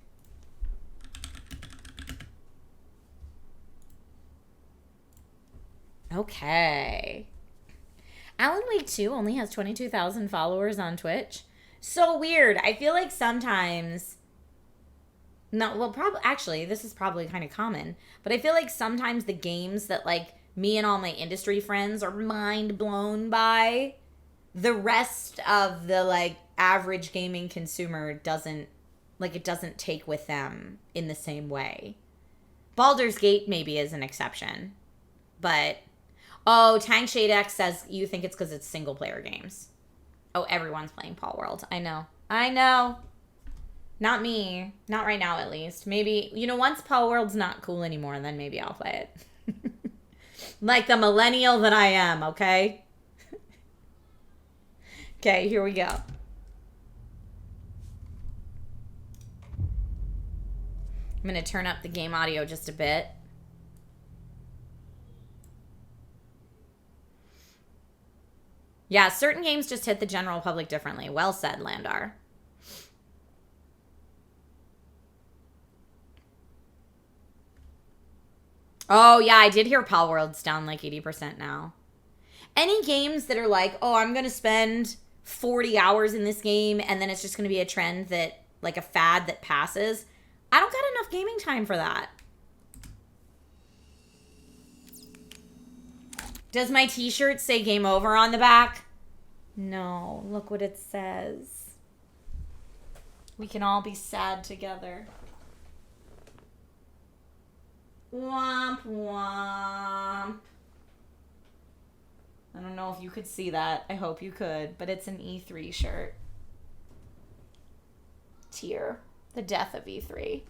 Okay. Alan Wake 2 only has 22,000 followers on Twitch. So weird. I feel like sometimes... No, well, actually, this is probably kind of common. But I feel like sometimes the games that, like, me and all my industry friends are mind blown by, the rest of the, like, average gaming consumer doesn't, like, it doesn't take with them in the same way. Baldur's Gate maybe is an exception. But... Oh, Tank Shade X says you think it's because it's single-player games. Oh, everyone's playing Paul World. I know. I know. Not me. Not right now, at least. Maybe, you know, once Paul World's not cool anymore, then maybe I'll play it. Like the millennial that I am, okay? Okay, here we go. I'm going to turn up the game audio just a bit. Yeah, certain games just hit the general public differently. Well said, Landar. Oh, yeah, I did hear Pal World's down like 80% now. Any games that are like, oh, I'm going to spend 40 hours in this game and then it's just going to be a trend that, like a fad that passes. I don't got enough gaming time for that. Does my t-shirt say game over on the back? No, look what it says. We can all be sad together. Womp womp. I don't know if you could see that. I hope you could, but it's an E3 shirt. Tear. The death of E3.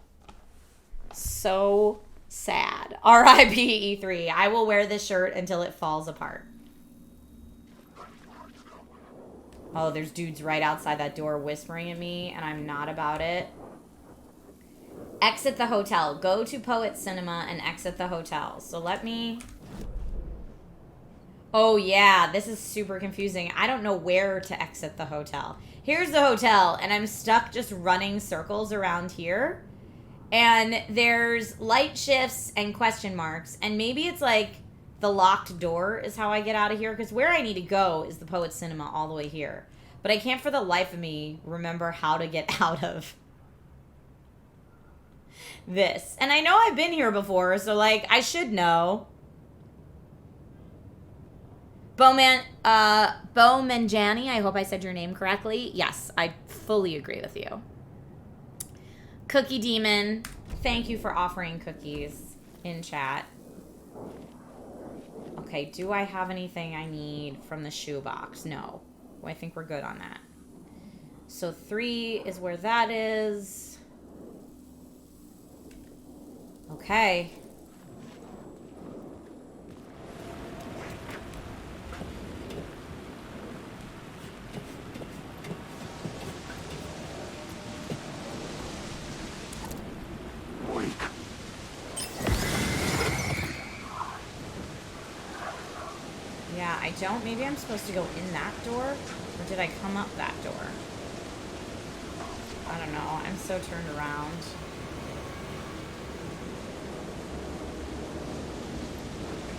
So sad. R.I.P. E3. I will wear this shirt until it falls apart. Oh, there's dudes right outside that door whispering at me, and I'm not about it. Exit the hotel. Go to Poet Cinema and exit the hotel. So let me... Oh, yeah. This is super confusing. I don't know where to exit the hotel. Here's the hotel, and I'm stuck just running circles around here. And there's light shifts and question marks. And maybe it's like the locked door is how I get out of here. Because where I need to go is the Poet Cinema all the way here. But I can't for the life of me remember how to get out of this. And I know I've been here before, so, like, I should know. Bowmanjani, I hope I said your name correctly. Yes, I fully agree with you. Cookie Demon, thank you for offering cookies in chat. Okay, do I have anything I need from the shoebox? No. I think we're good on that. So 3 is where that is. Okay. Yeah, I don't. Maybe I'm supposed to go in that door? Or did I come up that door? I don't know. I'm so turned around.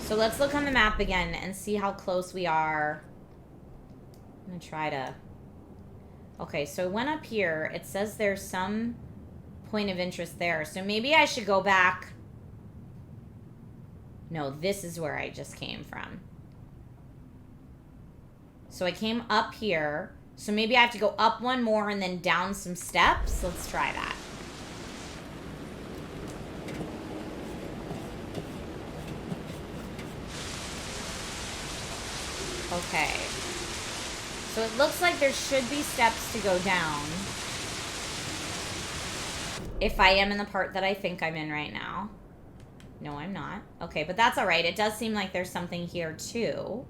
So let's look on the map again and see how close we are. I'm gonna try to... Okay, so I went up here. It says there's some point of interest there. So maybe I should go back. No, this is where I just came from. So I came up here. So maybe I have to go up one more and then down some steps. Let's try that. Okay. So it looks like there should be steps to go down. If I am in the part that I think I'm in right now. No, I'm not. Okay, but that's all right. It does seem like there's something here too.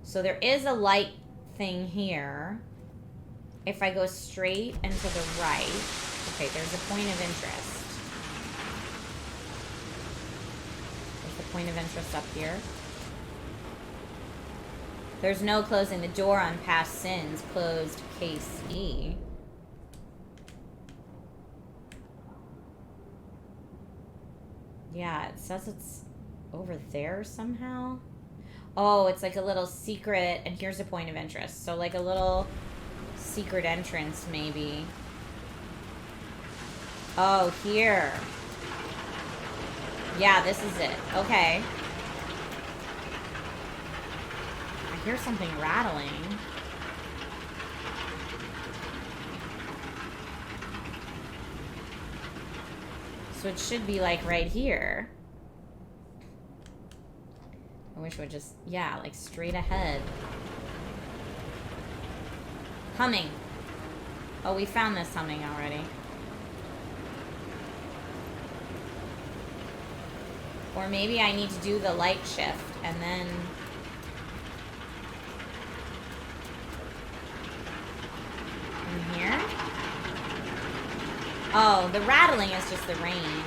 So there is a light thing here. If I go straight and to the right. Okay, there's a point of interest. There's a point of interest up here. There's no closing the door on past sins. Closed case E. Yeah, it says it's over there somehow. Oh, it's like a little secret, and here's a point of interest. So like a little secret entrance, maybe. Oh, here. Yeah, this is it. Okay. I hear something rattling. So it should be like right here. I wish it would just, yeah, like straight ahead. Humming. Oh, we found this humming already. Or maybe I need to do the light shift and then... in here? Oh, the rattling is just the rain.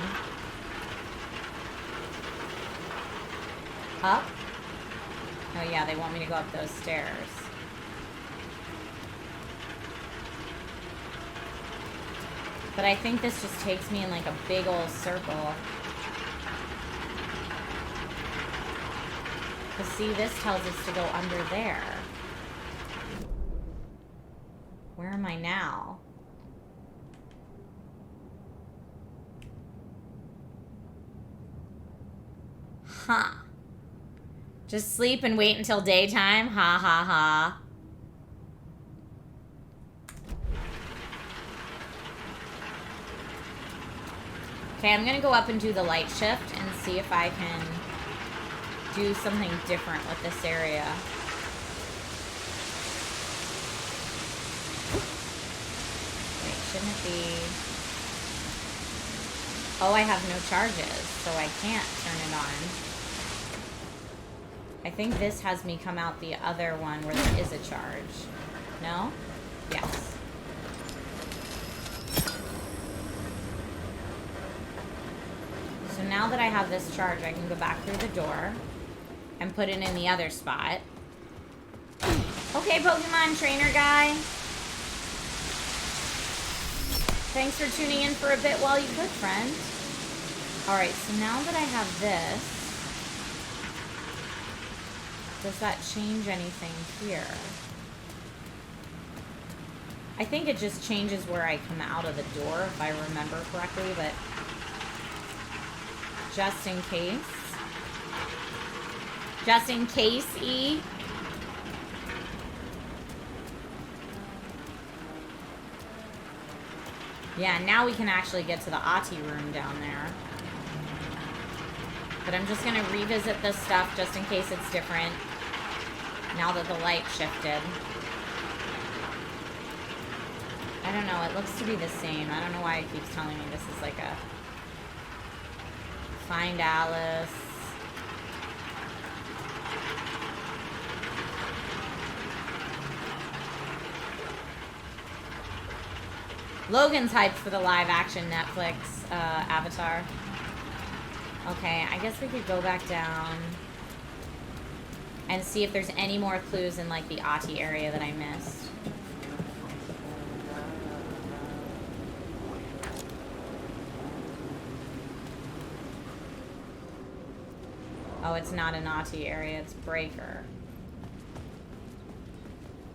Up? Oh yeah, they want me to go up those stairs. But I think this just takes me in like a big old circle. Because see, this tells us to go under there. Where am I now? Huh. Just sleep and wait until daytime? Ha ha ha. Okay, I'm gonna go up and do the light shift and see if I can do something different with this area. Wait, shouldn't it be... Oh, I have no charges, so I can't turn it on. I think this has me come out the other one where there is a charge. No? Yes. So now that I have this charge, I can go back through the door and put it in the other spot. Okay, Pokemon trainer guy. Thanks for tuning in for a bit while you could, friend. Alright, so now that I have this, does that change anything here? I think it just changes where I come out of the door, if I remember correctly, but just in case. Just in case, E. Yeah, now we can actually get to the Ati room down there. But I'm just going to revisit this stuff just in case it's different. Now that the light shifted. I don't know, it looks to be the same. I don't know why it keeps telling me this is like a... Find Alice. Logan's hyped for the live action Netflix Avatar. Okay, I guess we could go back down and see if there's any more clues in like the Ati area that I missed. Oh, it's not a naughty area, it's Breaker.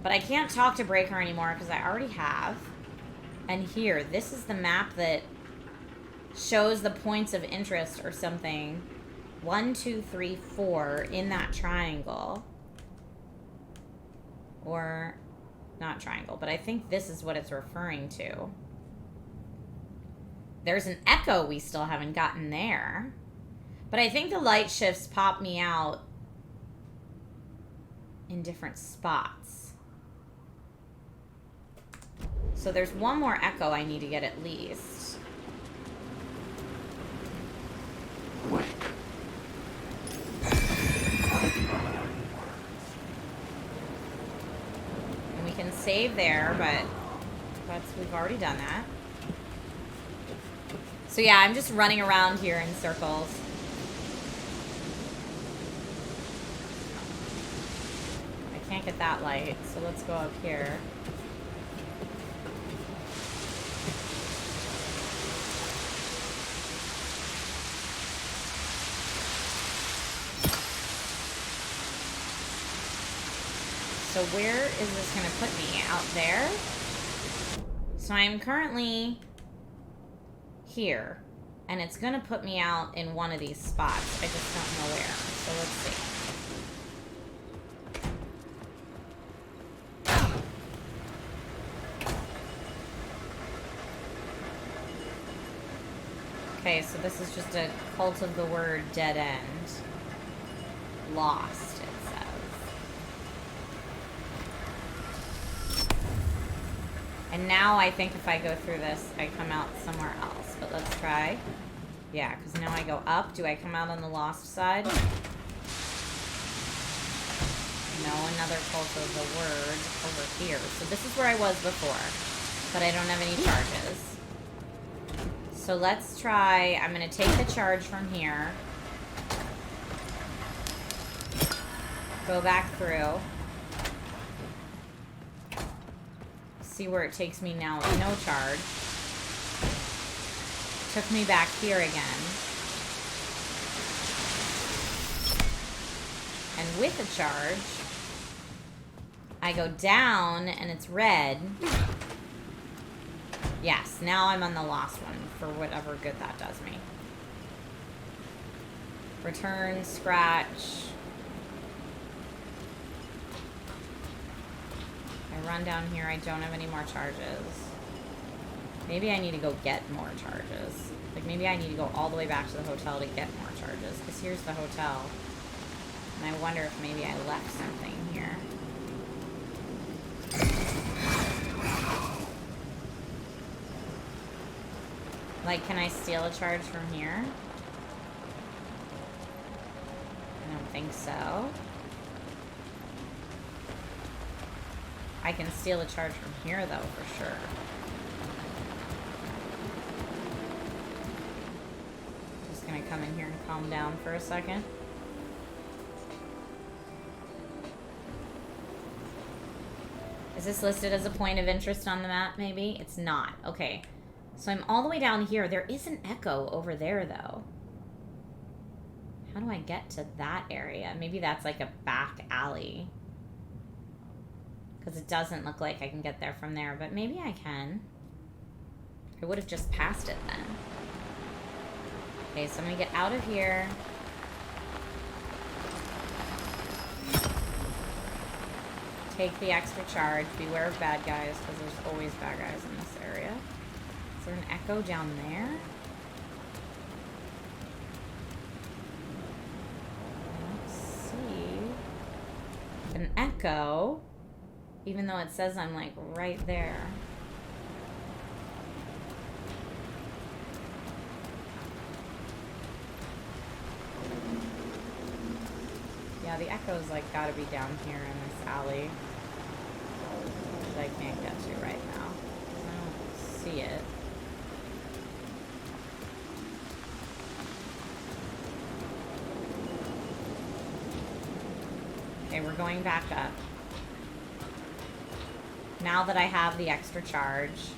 But I can't talk to Breaker anymore because I already have. And here, this is the map that shows the points of interest or something. 1, 2, 3, 4 in that triangle. Or, not triangle, but I think this is what it's referring to. There's an echo we still haven't gotten there. But I think the light shifts pop me out in different spots. So there's one more echo I need to get at least. Wait. And we can save there, but we've already done that. So yeah, I'm just running around here in circles. I can't get that light, so let's go up here. So where is this going to put me? Out there? So I'm currently here. And it's going to put me out in one of these spots. I just don't know where. So let's see. Okay, so this is just a cult of the word dead end. Lost, it says. And now I think if I go through this, I come out somewhere else. But let's try. Yeah, because now I go up. Do I come out on the lost side? No, another cult of the word over here. So this is where I was before. But I don't have any charges. So let's try. I'm going to take the charge from here. Go back through. See where it takes me now with no charge. Took me back here again. And with a charge, I go down and it's red. Yes, now I'm on the lost one for whatever good that does me. Return, scratch. I run down here, I don't have any more charges. Maybe I need to go get more charges. Like maybe I need to go all the way back to the hotel to get more charges. Because here's the hotel. And I wonder if maybe I left something here. Like, can I steal a charge from here? I don't think so. I can steal a charge from here, though, for sure. Just gonna come in here and calm down for a second. Is this listed as a point of interest on the map, maybe? It's not. Okay. So I'm all the way down here. There is an echo over there, though. How do I get to that area? Maybe that's like a back alley. Because it doesn't look like I can get there from there. But maybe I can. I would have just passed it then. Okay, so I'm going to get out of here. Take the extra charge. Beware of bad guys, because there's always bad guys in this area. Is there an echo down there? Let's see. An echo. Even though it says I'm like right there. Yeah, the echo's like gotta be down here in this alley. That I can't get to right now. I don't see it. Okay, we're going back up. Now that I have the extra charge.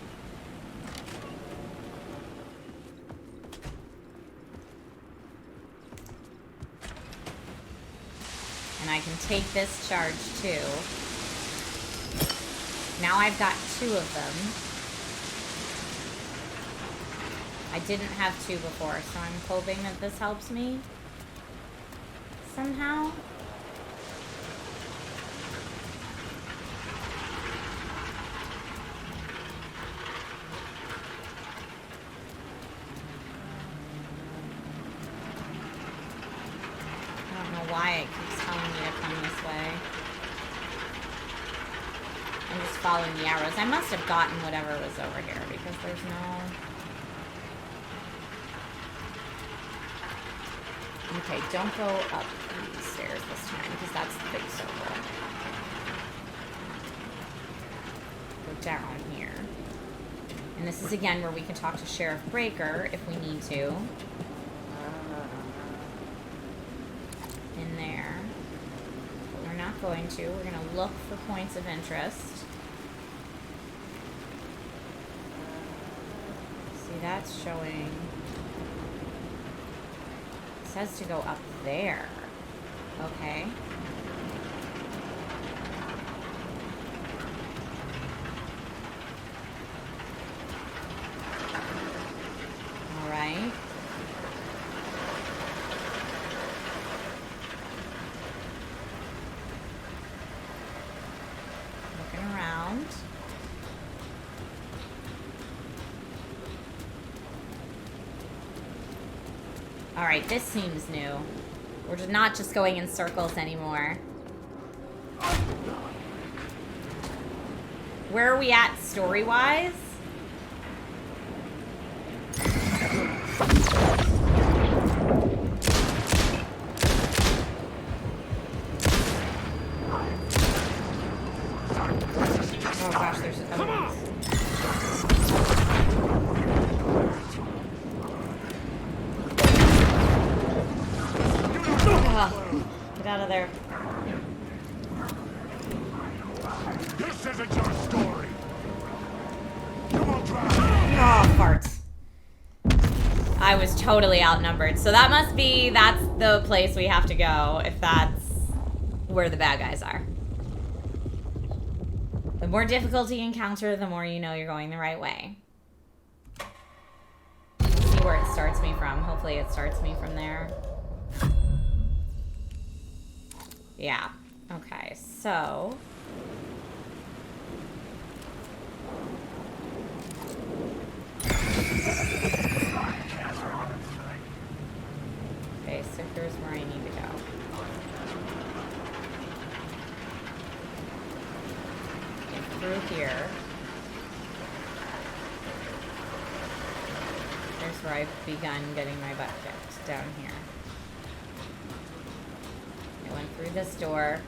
and I can take this charge too. Now I've got 2 of them. I didn't have 2 before, so I'm hoping that this helps me somehow. Why it keeps telling me to come this way. I'm just following the arrows. I must have gotten whatever was over here because there's no... Okay, don't go up these stairs this time because that's the big circle. Go down here. And this is again where we can talk to Sheriff Breaker if we need to. In there. But we're not going to. We're going to look for points of interest. See, that's showing... It says to go up there. Okay. All right. Around. All right, this seems new. We're just not just going in circles anymore. Where are we at story-wise? Oh gosh, there's other ones. Oh, get out of there. This isn't your story. Come on, try. Oh, farts. I was totally outnumbered. So that must be, that's the place we have to go if that's where the bad guys are. The more difficult you encounter, the more you know you're going the right way. Let's see where it starts me from. Hopefully it starts me from there. Yeah. Okay, so... Okay, so here's where I need to go. Through here. There's where I've begun getting my butt kicked, down here. I went through this door.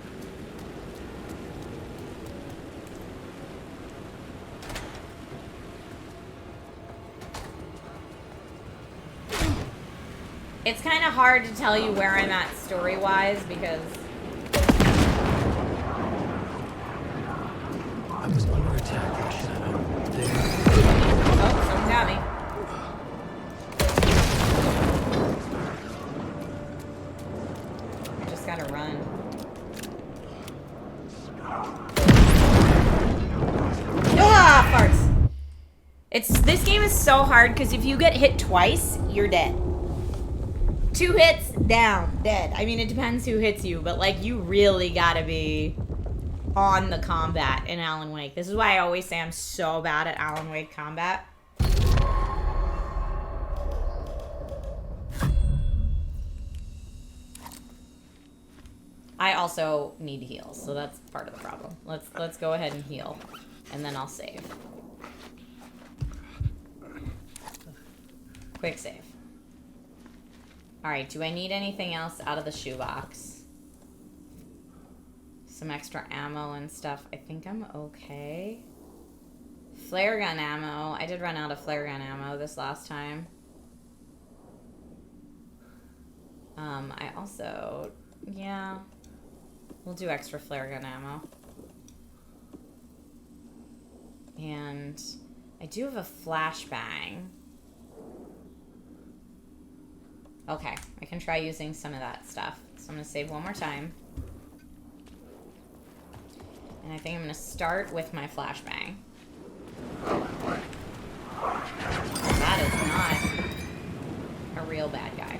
It's kind of hard to tell you where I'm at story-wise because... I was under attack, Shadow. There. Oh, someone got me. I just gotta run. Ah, farts. This game is so hard because if you get hit twice, you're dead. 2 hits, down, dead. I mean, it depends who hits you, but like you really gotta be on the combat in Alan Wake. This is why I always say I'm so bad at Alan Wake combat. I also need heals, so that's part of the problem. Let's go ahead and heal, and then I'll save. Quick save. Alright, do I need anything else out of the shoebox? Some extra ammo and stuff. I think I'm okay. Flare gun ammo. I did run out of flare gun ammo this last time. I also... Yeah. We'll do extra flare gun ammo. And I do have a flashbang. Okay, I can try using some of that stuff. So I'm going to save one more time. And I think I'm going to start with my flashbang. That is not a real bad guy.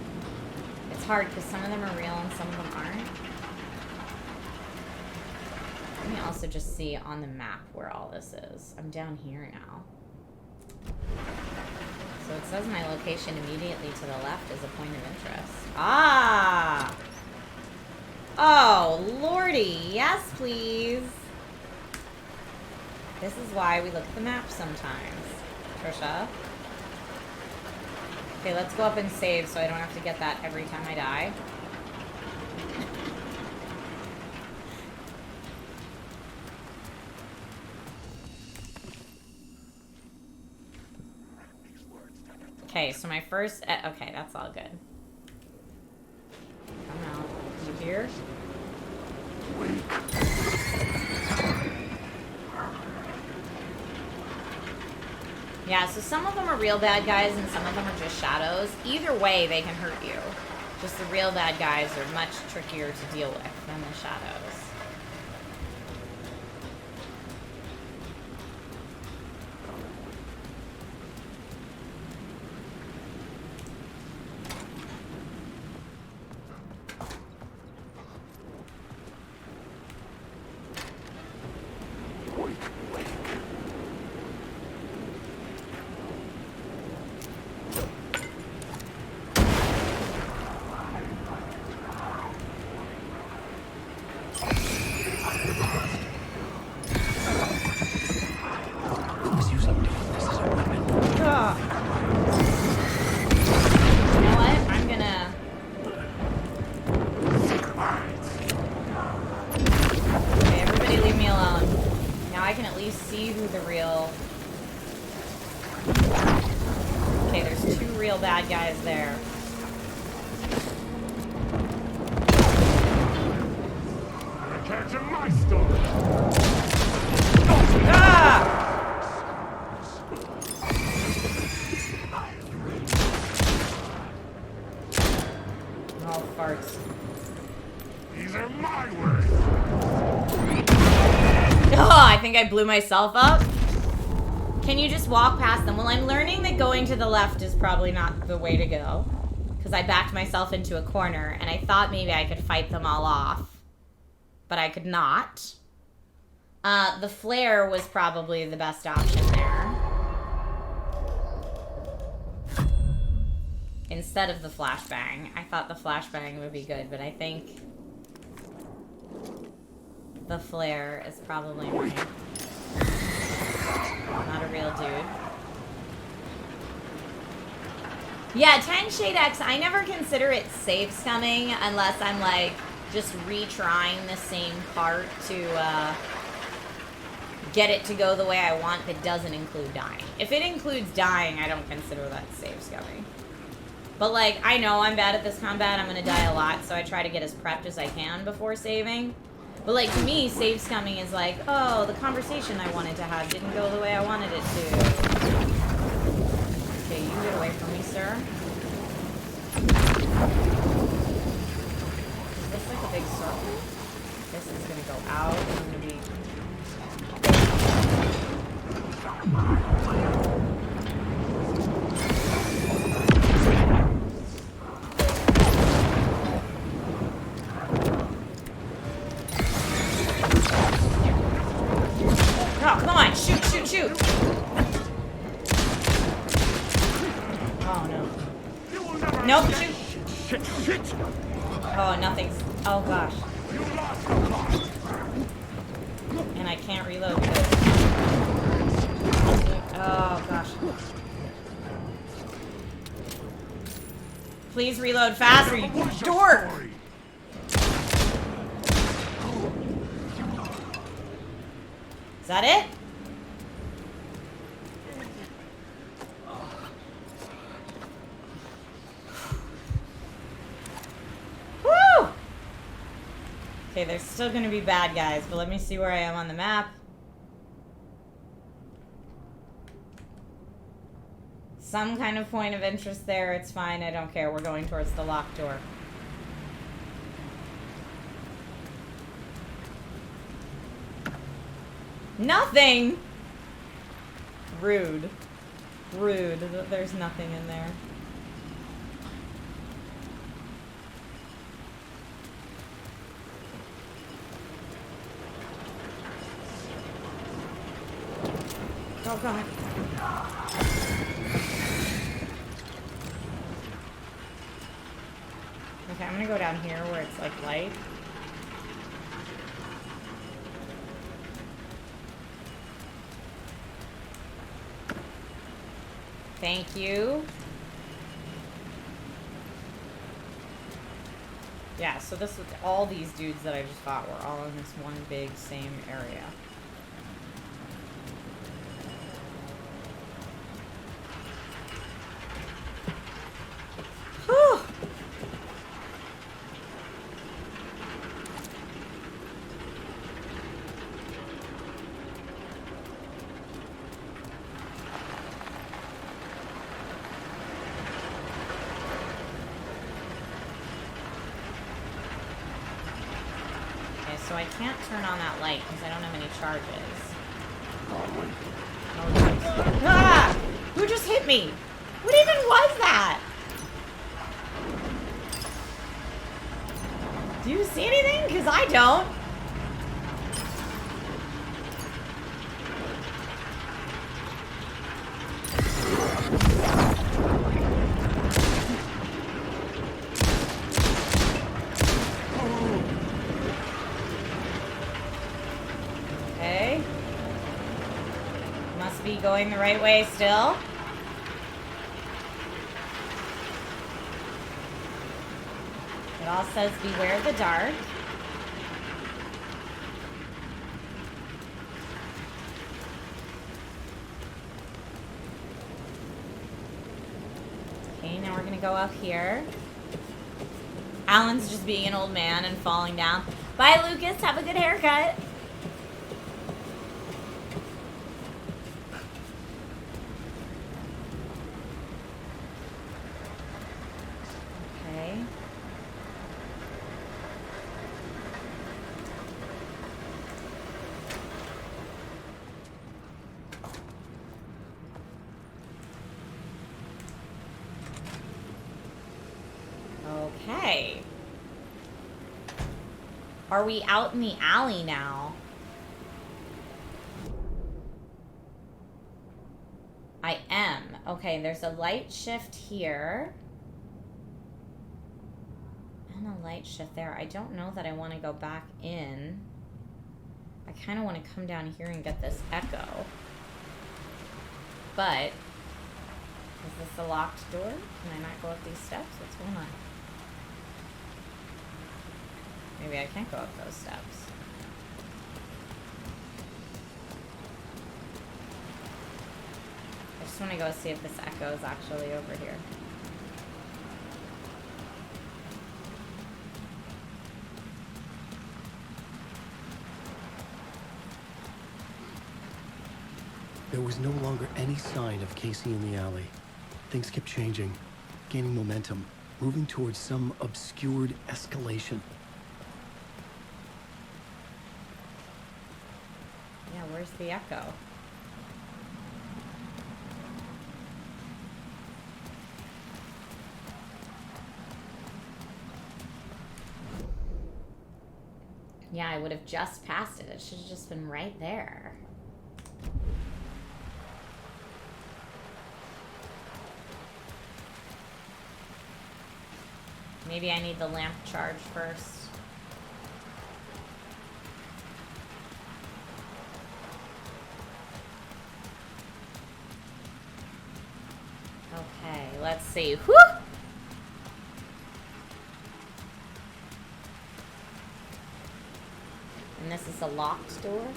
It's hard because some of them are real and some of them aren't. Let me also just see on the map where all this is. I'm down here now. So it says my location immediately to the left is a point of interest. Ah! Oh, lordy. Yes, please. This is why we look at the map sometimes. Trisha. Okay, let's go up and save so I don't have to get that every time I die. Okay, so my first... okay, that's all good. Come out. You here? Yeah, so some of them are real bad guys and some of them are just shadows. Either way, they can hurt you. Just the real bad guys are much trickier to deal with than the shadows. Bad guys there. Catching my story. Ah! Oh, farts. These are my words. Oh, I think I blew myself up. Can you just walk past them? Well, I'm learning that going to the left is probably not the way to go. Because I backed myself into a corner, and I thought maybe I could fight them all off. But I could not. The flare was probably the best option there. Instead of the flashbang. I thought the flashbang would be good, but I think the flare is probably right. Not a real dude. Yeah, 10 Shade X, I never consider it save scumming unless I'm like just retrying the same part to get it to go the way I want that doesn't include dying. If it includes dying, I don't consider that save scumming. But like, I know I'm bad at this combat, I'm gonna die a lot, so I try to get as prepped as I can before saving. But like, to me, save scumming is like, oh, the conversation I wanted to have didn't go the way I wanted it to. Okay, you get away from me, sir. Is this like a big circle? This is gonna go out, and I'm gonna be... Oh, come on! Shoot, shoot, shoot! Oh, no. Nope, shoot! Shit. Oh, nothing's... Oh, gosh. And I can't reload because... Oh, gosh. Please reload faster, you dork! Is that it? Woo! Okay, there's still gonna be bad guys, but let me see where I am on the map. Some kind of point of interest there, it's fine, I don't care. We're going towards the locked door. Nothing! Rude. Rude. There's nothing in there. Oh god. Okay, I'm gonna go down here where it's like light. Thank you. Yeah, so this was all these dudes that I just fought were all in this one big same area. Whew. So I can't turn on that light because I don't have any charges. Oh, ah! Who just hit me? What even was that? Do you see anything? Because I don't. Going the right way still. It all says beware the dark. Okay, now we're gonna go up here. Alan's just being an old man and falling down. Bye, Lucas. Have a good haircut. Okay. Are we out in the alley now? I am. Okay, there's a light shift here. And a light shift there. I don't know that I want to go back in. I kind of want to come down here and get this echo. But, is this a locked door? Can I not go up these steps? What's going on? Maybe I can't go up those steps. I just want to go see if this echo is actually over here. There was no longer any sign of Casey in the alley. Things kept changing, gaining momentum, moving towards some obscured escalation. Yeah, where's the echo? Yeah, I would have just passed it. It should have just been right there. Maybe I need the lamp charged first. Okay, let's see. Whew! And this is a locked door.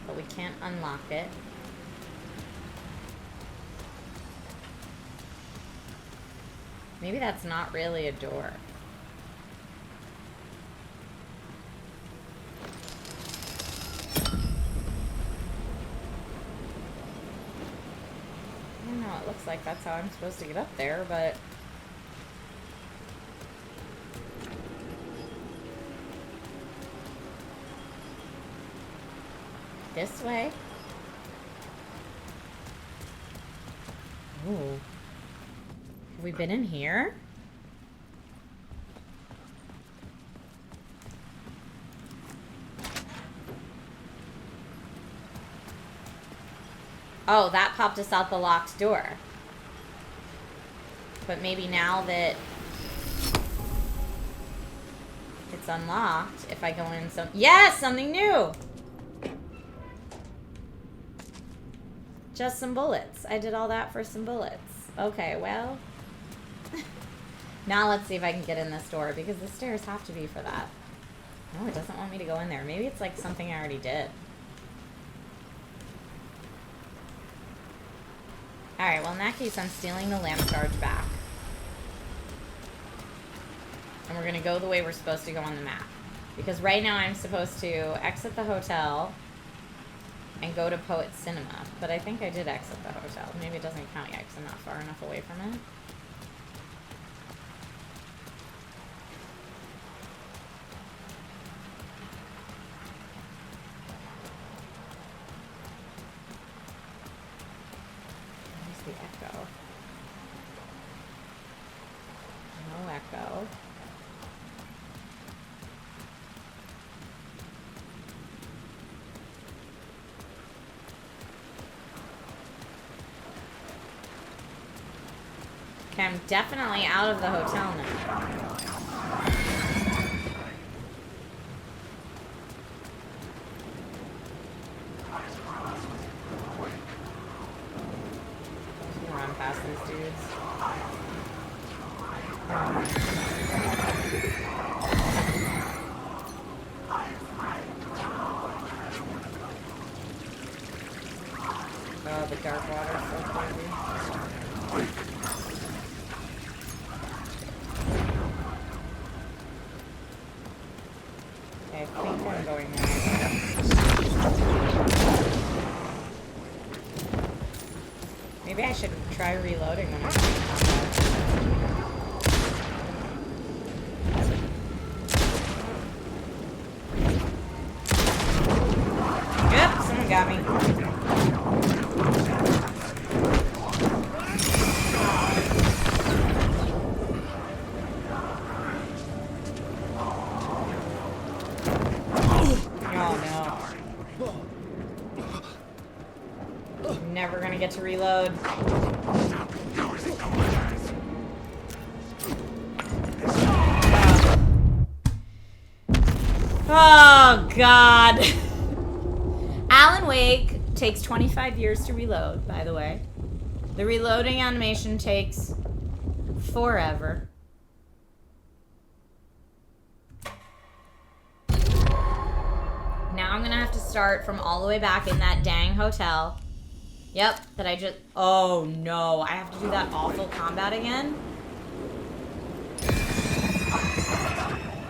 But we can't unlock it. Maybe that's not really a door. I don't know, it looks like that's how I'm supposed to get up there, but... This way. Ooh. Have we been in here? Oh, that popped us out the locked door. But maybe now that it's unlocked, if I go in some... Yes! Something new! Just some bullets. I did all that for some bullets. Okay, well... Now let's see if I can get in this door, because the stairs have to be for that. No, it doesn't want me to go in there. Maybe it's like something I already did. Alright, well in that case I'm stealing the lamp charge back. And we're gonna go the way we're supposed to go on the map. Because right now I'm supposed to exit the hotel and go to Poet's Cinema. But I think I did exit the hotel. Maybe it doesn't count yet because I'm not far enough away from it. Where's the echo? No echo. Okay, I'm definitely out of the hotel now. I'm gonna run past these dudes. Oh, the dark water's so crazy. I think I'm going now. Maybe I should try reloading when I Yep, someone got me. Never gonna get to reload. Oh, God. Alan Wake takes 25 years to reload, by the way. The reloading animation takes forever. Now I'm gonna have to start from all the way back in that dang hotel. Yep, that I just... Oh, no. I have to do that awful combat again?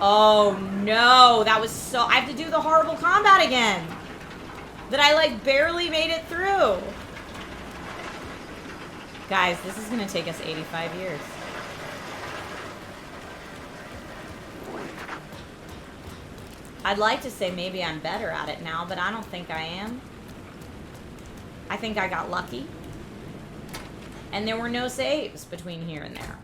Oh, no. That was so... I have to do the horrible combat again. That I, like, barely made it through. Guys, this is going to take us 85 years. I'd like to say maybe I'm better at it now, but I don't think I am. I think I got lucky. And there were no saves between here and there.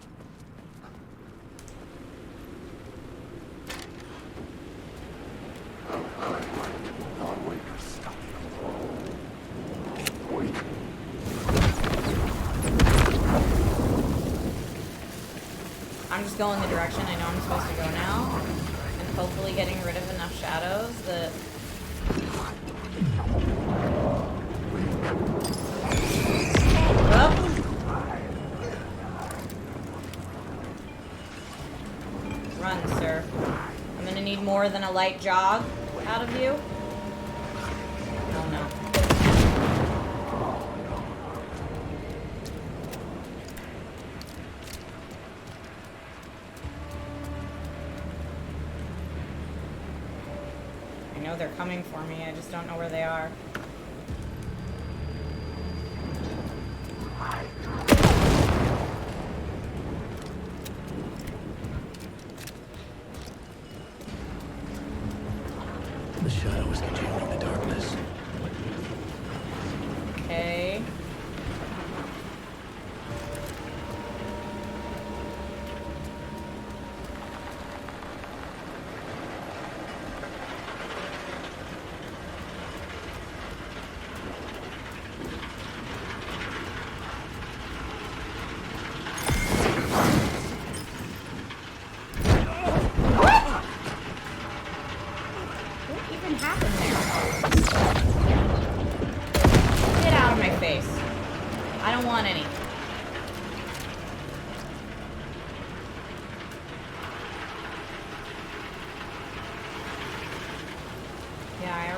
I'm just going the direction I know I'm supposed to go now. And hopefully getting rid of enough shadows that... Well. Run, sir. I'm gonna need more than a light jog out of you. Oh no. I know they're coming for me, I just don't know where they are. The shadow is congealing the darkness.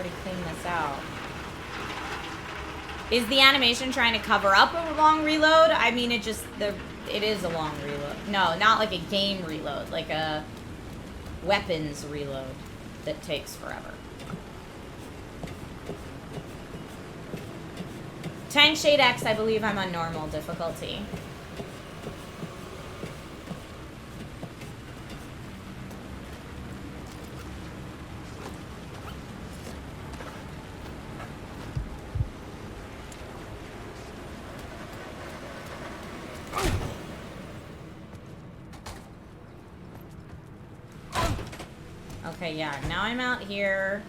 already cleaned this out. Is the animation trying to cover up a long reload? I mean, it is a long reload. No, not like a game reload, like a weapons reload that takes forever. Tank Shade X, I believe I'm on normal difficulty. Okay, yeah, now I'm out here,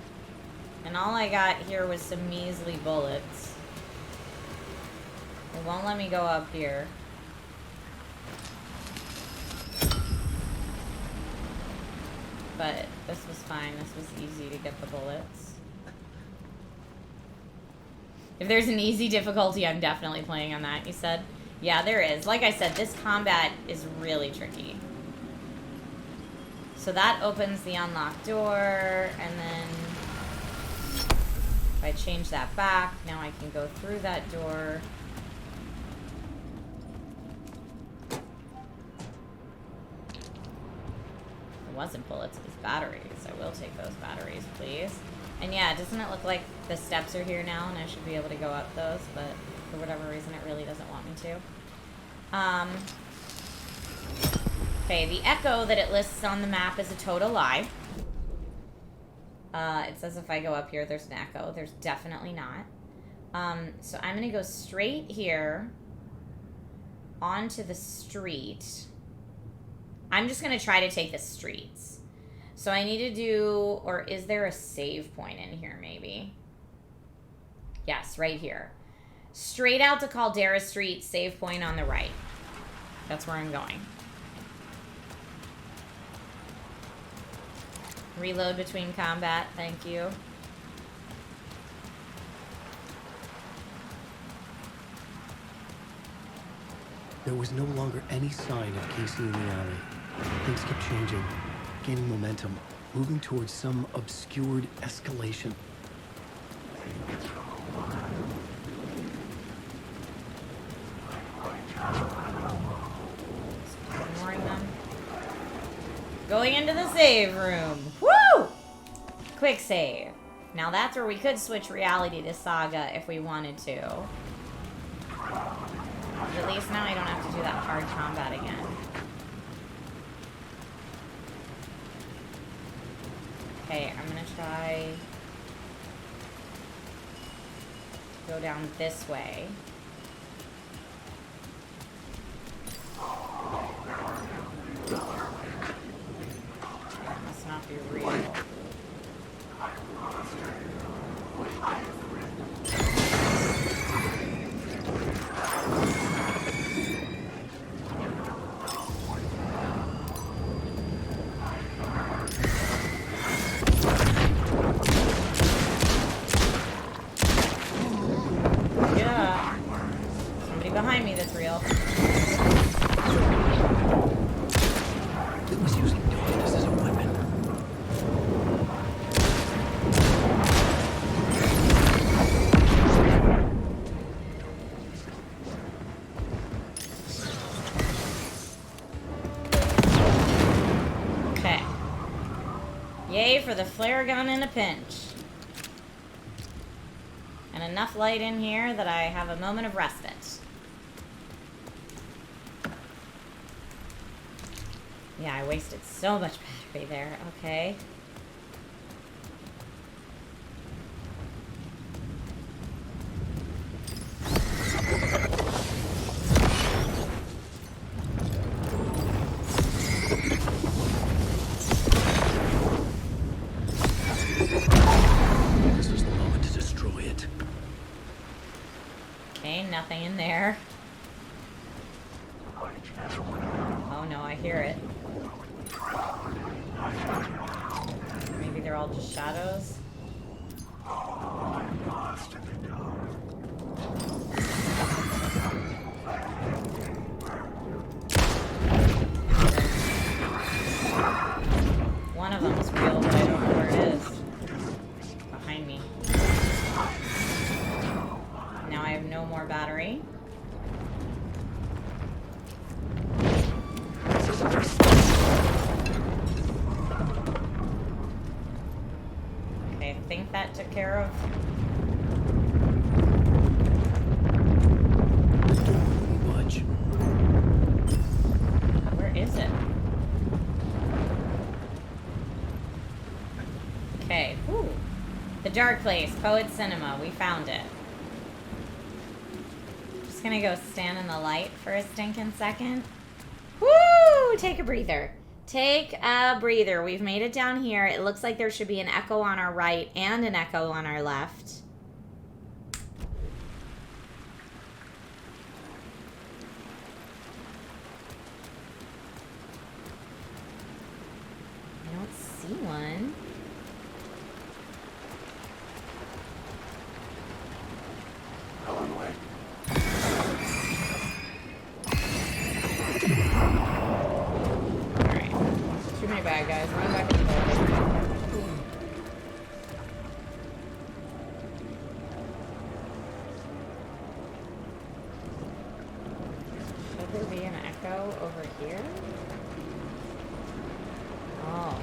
and all I got here was some measly bullets. It won't let me go up here. But this was fine. This was easy to get the bullets. If there's an easy difficulty, I'm definitely playing on that, you said? Yeah, there is. Like I said, this combat is really tricky. So that opens the unlocked door, and then if I change that back, now I can go through that door. It wasn't bullets, it was batteries. I will take those batteries, please. And yeah, doesn't it look like the steps are here now, and I should be able to go up those, but for whatever reason it really doesn't want me to. Okay, the echo that it lists on the map is a total lie. It says if I go up here, there's an echo. There's definitely not. So I'm going to go straight here onto the street. I'm just going to try to take the streets. So I need to do, or is there a save point in here maybe? Yes, right here. Straight out to Caldera Street, save point on the right. That's where I'm going. Reload between combat, thank you. There was no longer any sign of Casey in the alley. Things kept changing, gaining momentum, moving towards some obscured escalation. Ignoring them. Going into the save room. Woo! Quick save. Now that's where we could switch reality to Saga if we wanted to. But at least now I don't have to do that hard combat again. Okay, I'm gonna try go down this way. That must not be real. Yeah. Somebody behind me that's real. It was using darkness as a weapon. Okay. Yay for the flare gun in a pinch. And enough light in here that I have a moment of respite. Yeah, I wasted so much battery there. Okay. This was the moment to destroy it. Okay, nothing in there. Oh no, I hear it. Maybe they're all just shadows. One of them is real, but I don't know where it is. Behind me. I think that took care of. The door wouldn't budge. Where is it? Okay. Ooh. The Dark Place, Poet Cinema. We found it. Just gonna go stand in the light for a stinking second. Woo! Take a breather. Take a breather. We've made it down here. It looks like there should be an echo on our right and an echo on our left. I don't see one. Alright. Too many bad guys. Run back in the hole. Should there be an echo over here? Oh.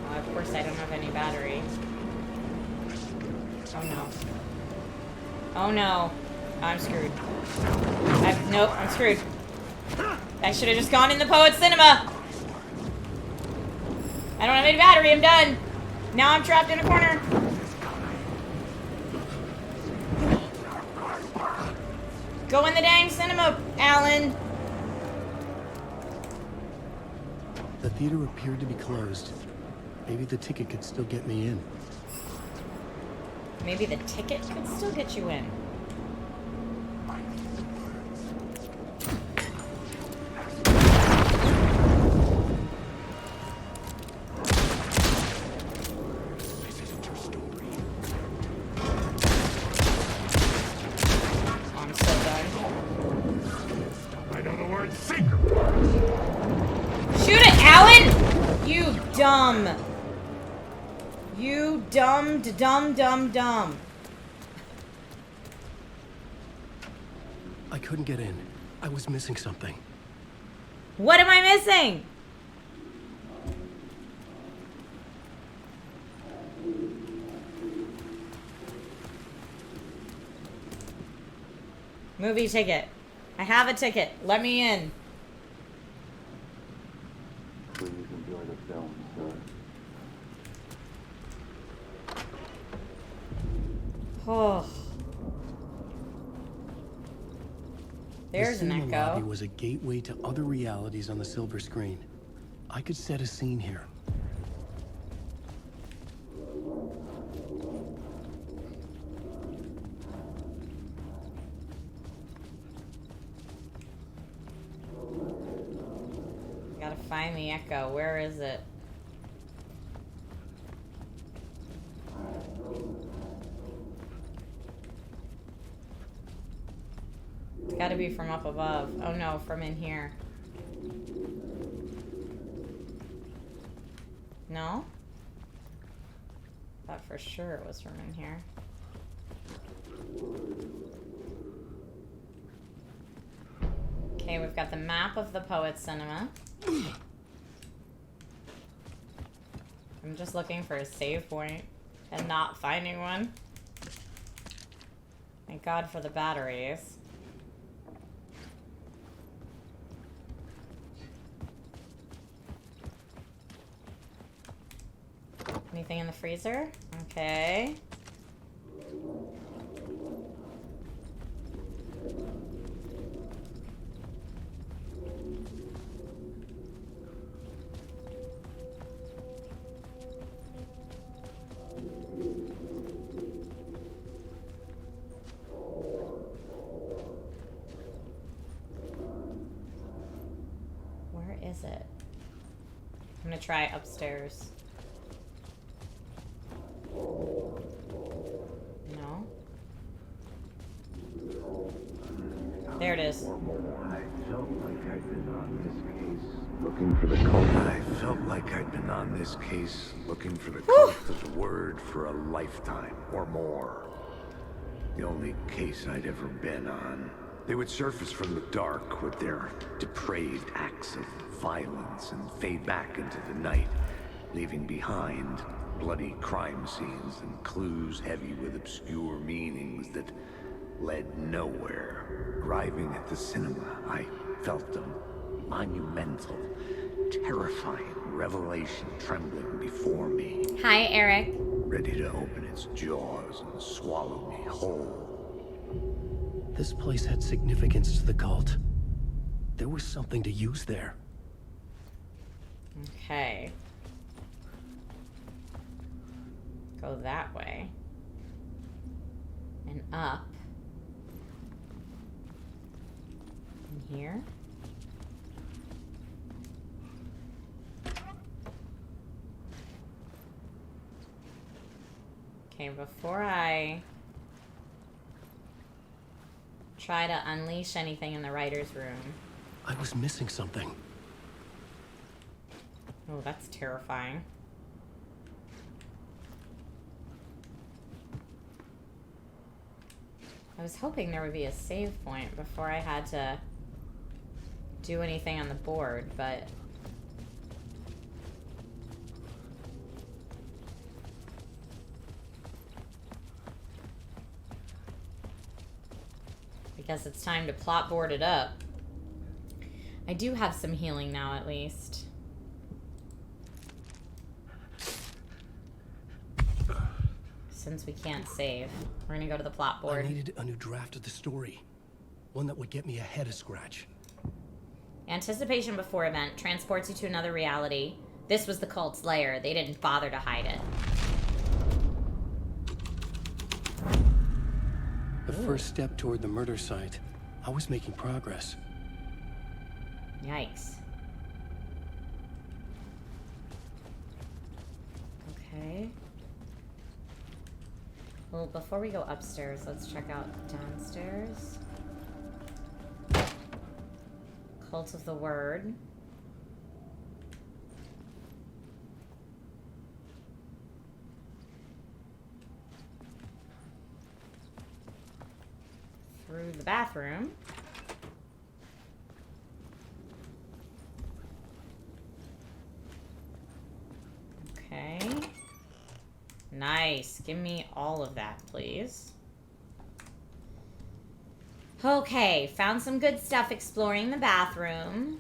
Well, of course I don't have any battery. Oh no. Oh no. I'm screwed. Nope, I'm screwed. I should have just gone in the Poet Cinema. I don't have any battery, I'm done. Now I'm trapped in a corner. Go in the dang cinema, Alan. The theater appeared to be closed. Maybe the ticket could still get me in. Maybe the ticket could still get you in. I'm so done. I know the word secret. Shoot it, Alan! You dumb. You dumb. I couldn't get in. I was missing something. What am I missing? Movie ticket. I have a ticket. Let me in. Please enjoy the film, sir. Oh. There's the an cinema lobby echo. was a gateway to other realities on the silver screen. I could set a scene here. Gotta find the echo. Where is it? It's gotta be from up above. Oh no, from in here. No? Thought for sure it was from in here. Okay, we've got the map of the Poet Cinema. I'm just looking for a save point and not finding one. Thank God for the batteries. Anything in the freezer? Okay. Where is it? I'm gonna try upstairs. No? There it is. I felt like I'd been on this case looking for the cult. I felt like I'd been on this case looking for the cult of the word for a lifetime or more. The only case I'd ever been on. They would surface from the dark with their depraved acts of violence and fade back into the night, leaving behind bloody crime scenes and clues heavy with obscure meanings that led nowhere. Arriving at the cinema, I felt a monumental, terrifying revelation trembling before me, Hi, Eric. ready to open its jaws and swallow me whole. This place had significance to the cult. There was something to use there. Okay. Go that way. And up. And here. Okay, before I try to unleash anything in the writer's room. I was missing something. Oh, that's terrifying. I was hoping there would be a save point before I had to do anything on the board, but I guess it's time to plot board it up. I do have some healing now, at least. Since we can't save, we're gonna go to the plot board. I needed a new draft of the story. One that would get me ahead of scratch. Anticipation before event transports you to another reality. This was the cult's lair. They didn't bother to hide it. The first step toward the murder site. I was making progress. Yikes. Okay. Well, before we go upstairs, let's check out downstairs. Cult of the Word. Through the bathroom. Okay. Nice. Give me all of that, please. Okay, found some good stuff exploring the bathroom.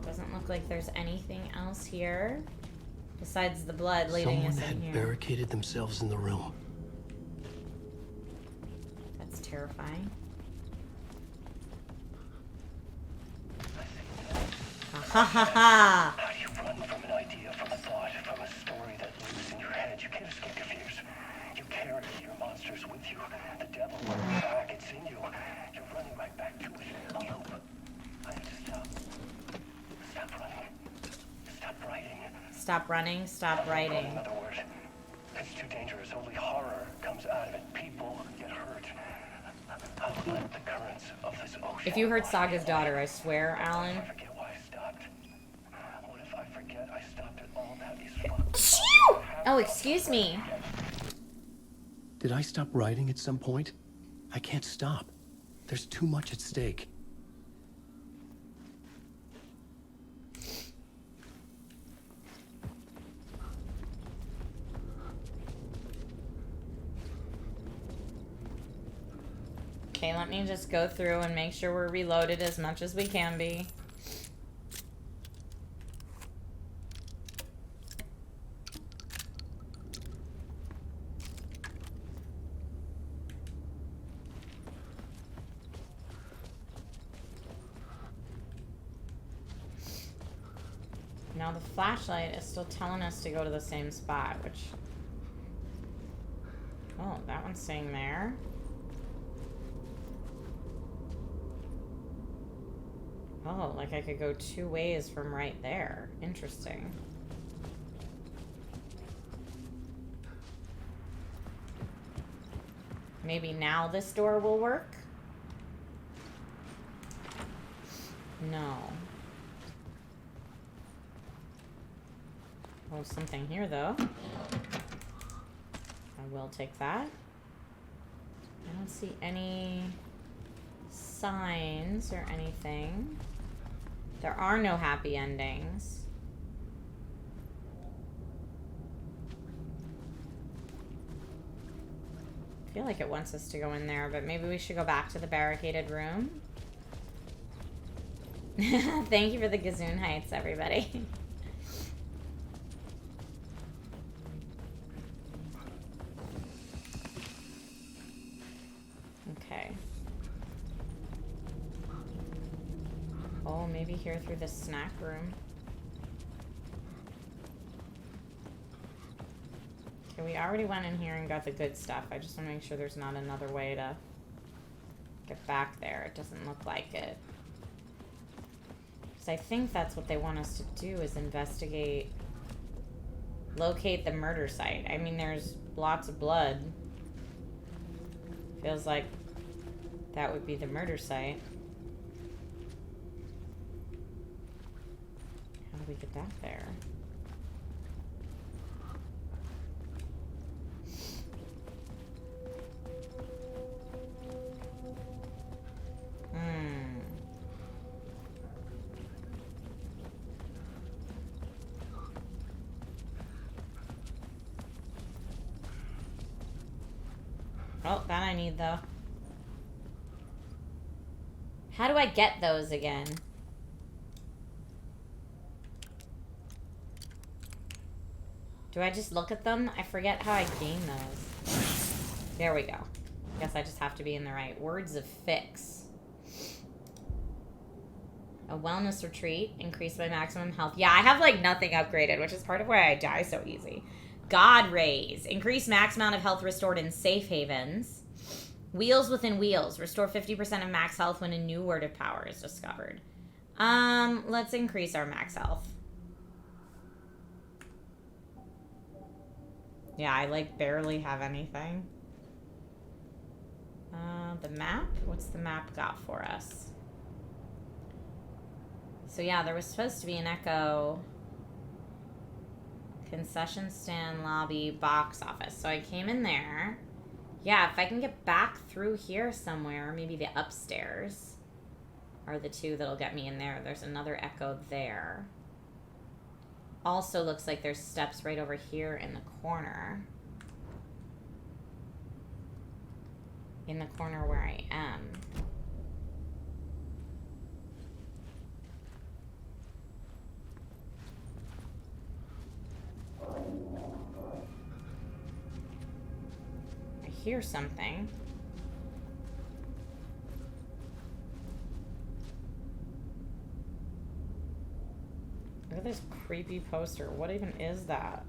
Doesn't look like there's anything else here besides the blood leading us in Someone here. had barricaded themselves in the room. That's terrifying. Ha ha ha ha! How do you run from an idea, from a thought, from a story that lives in your head? You can't escape your fears. You carry your monsters with you. The devil lurks back. It's in you. You're running right back to it. I hope. I have to stop. Stop running. Stop writing. Stop running, stop writing. In other words, it's too dangerous. Only horror comes out of it. People get hurt. I'll let the currents of this ocean. If you heard Saga's daughter, I swear, Alan. I forget why I stopped. What if I forget I stopped at all that is fun? Oh, excuse me. Did I stop writing at some point? I can't stop. There's too much at stake. Okay, let me just go through and make sure we're reloaded as much as we can be. Now the flashlight is still telling us to go to the same spot, which... Oh, that one's staying there. Oh, like I could go two ways from right there. Interesting. Maybe now this door will work? No. Oh, something here, though. I will take that. I don't see any signs or anything. There are no happy endings. I feel like it wants us to go in there, but maybe we should go back to the barricaded room. Thank you for the Gazoon Heights, everybody. Okay. Oh, maybe here through the snack room. Okay, we already went in here and got the good stuff. I just want to make sure there's not another way to get back there. It doesn't look like it. Because I think that's what they want us to do, is investigate, locate the murder site. I mean, there's lots of blood. Feels like that would be the murder site. How do we get back there? Oh, that I need, though. How do I get those again? Do I just look at them? I forget how I gain those. There we go. Guess I just have to be in the right. Words of fix. A wellness retreat. Increase my maximum health. Yeah, I have, like, nothing upgraded, which is part of why I die so easy. God rays. Increase max amount of health restored in safe havens. Wheels within wheels. Restore 50% of max health when a new word of power is discovered. Let's increase our max health. Yeah, I, like, barely have anything. The map? What's the map got for us? So, yeah, there was supposed to be an echo. Concession stand, lobby, box office. So I came in there. Yeah, if I can get back through here somewhere, maybe the upstairs are the two that'll get me in there. There's another echo there. Also looks like there's steps right over here in the corner. In the corner where I am. I hear something. Look at this creepy poster. What even is that?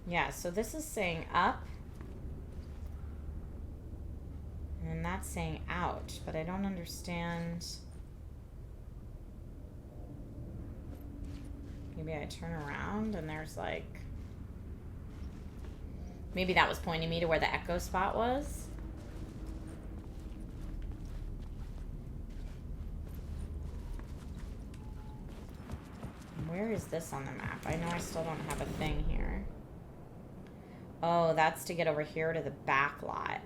Yeah, so this is saying up. And then that's saying out, but I don't understand. Maybe I turn around and there's like... Maybe that was pointing me to where the echo spot was. Where is this on the map? I know I still don't have a thing here. Oh, that's to get over here to the back lot.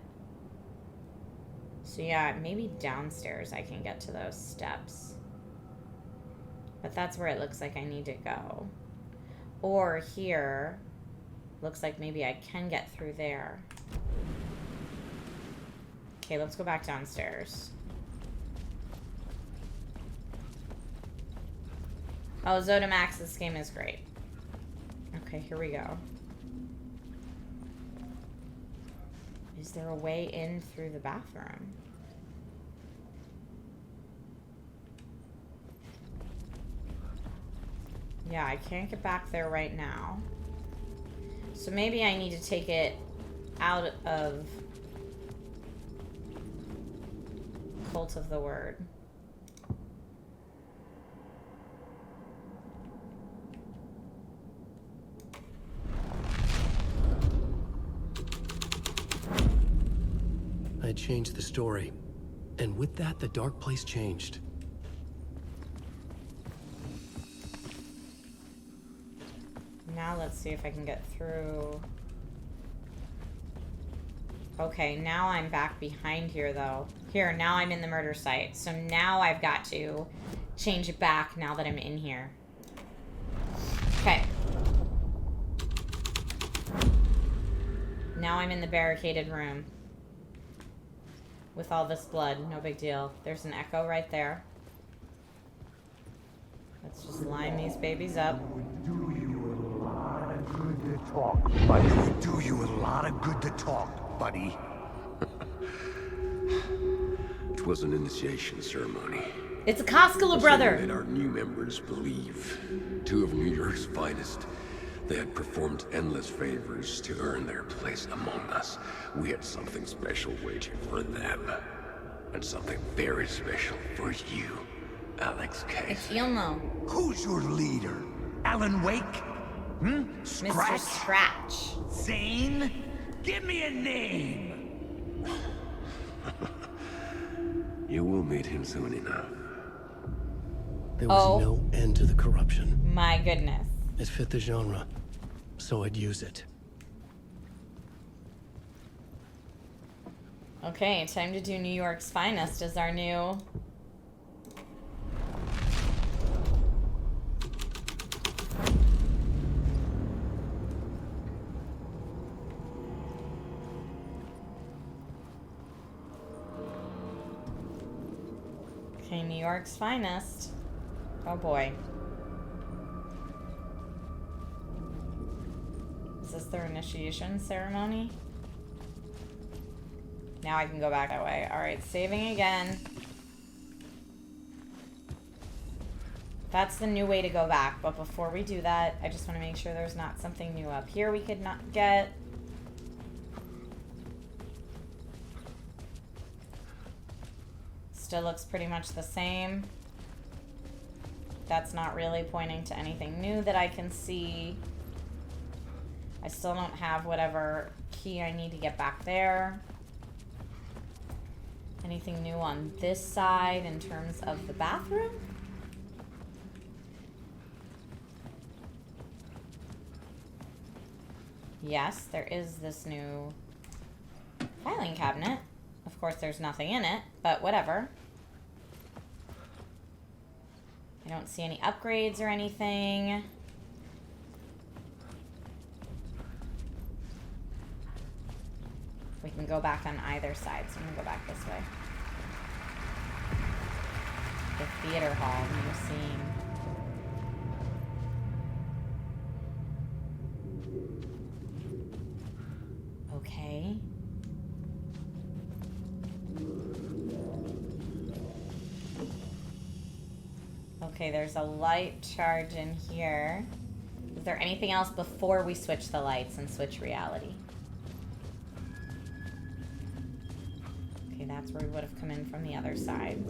So yeah, maybe downstairs I can get to those steps. But that's where it looks like I need to go. Or here, looks like maybe I can get through there. Okay, let's go back downstairs. Oh, Zodimax, this game is great. Okay, here we go. Is there a way in through the bathroom? Yeah, I can't get back there right now. So maybe I need to take it out of Cult of the Word. I changed the story. And with that, the dark place changed. Now let's see if I can get through. Okay, now I'm back behind here, though. Here, now I'm in the murder site. So now I've got to change it back now that I'm in here. Okay. Now I'm in the barricaded room. With all this blood. No big deal. There's an echo right there. Let's just line these babies up. Do you a lot of good to talk, buddy. Do you a lot of good to talk, buddy. It was an initiation ceremony. It's a Koskela brother. Something that our new members believe. Two of New York's finest. They had performed endless favors to earn their place among us. We had something special waiting for them. And something very special for you, Alex Case. It's Ilmo. Who's your leader? Alan Wake? Mr. Scratch. Zane? Give me a name! You will meet him soon enough. There was no end to the corruption. My goodness. It fit the genre, so I'd use it. Okay, time to do New York's Finest as our new... Okay, New York's Finest. Oh boy. Is this their initiation ceremony? Now I can go back that way. Alright, saving again. That's the new way to go back. But before we do that, I just want to make sure there's not something new up here we could not get. Still looks pretty much the same. That's not really pointing to anything new that I can see. I still don't have whatever key I need to get back there. Anything new on this side in terms of the bathroom? Yes, there is this new filing cabinet. Of course, there's nothing in it, but whatever. I don't see any upgrades or anything. We can go back on either side, so I'm gonna go back this way. The theater hall, new scene. Okay. Okay, there's a light charge in here. Is there anything else before we switch the lights and switch reality? Okay, that's where we would have come in from the other side.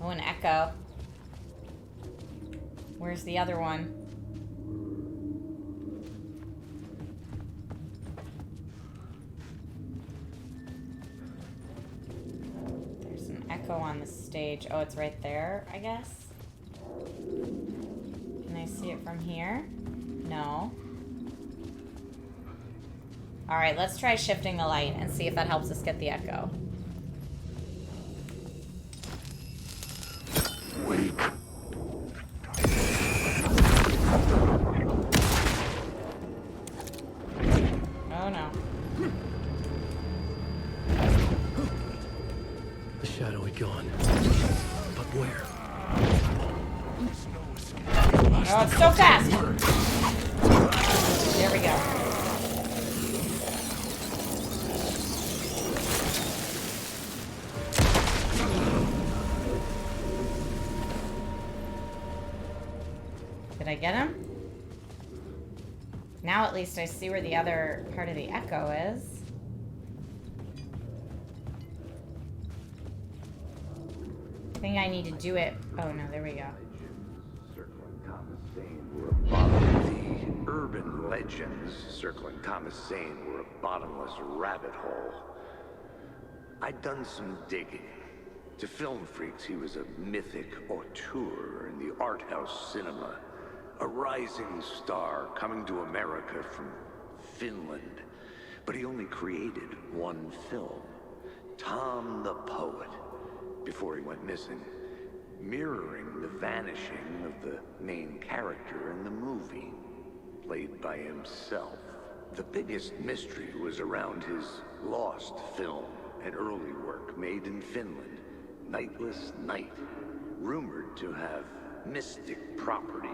Oh, an echo. Where's the other one? There's an echo on the stage. Oh, it's right there, I guess. Can I see it from here? No. Alright, let's try shifting the light and see if that helps us get the echo. Wait. Oh no. The shadow had gone. But where? Oh, it's so fast! There we go. Did I get him? Now at least I see where the other part of the echo is. I think I need to do it. Oh no, there we go. Circling Thomas Zane were a bottomless. The urban legends circling Thomas Zane were a bottomless rabbit hole. I'd done some digging. To film freaks, he was a mythic auteur in the art house cinema. A rising star coming to America from Finland. But he only created one film, Tom the Poet, before he went missing, mirroring the vanishing of the main character in the movie, played by himself. The biggest mystery was around his lost film, an early work made in Finland, Nightless Night, rumored to have mystic properties.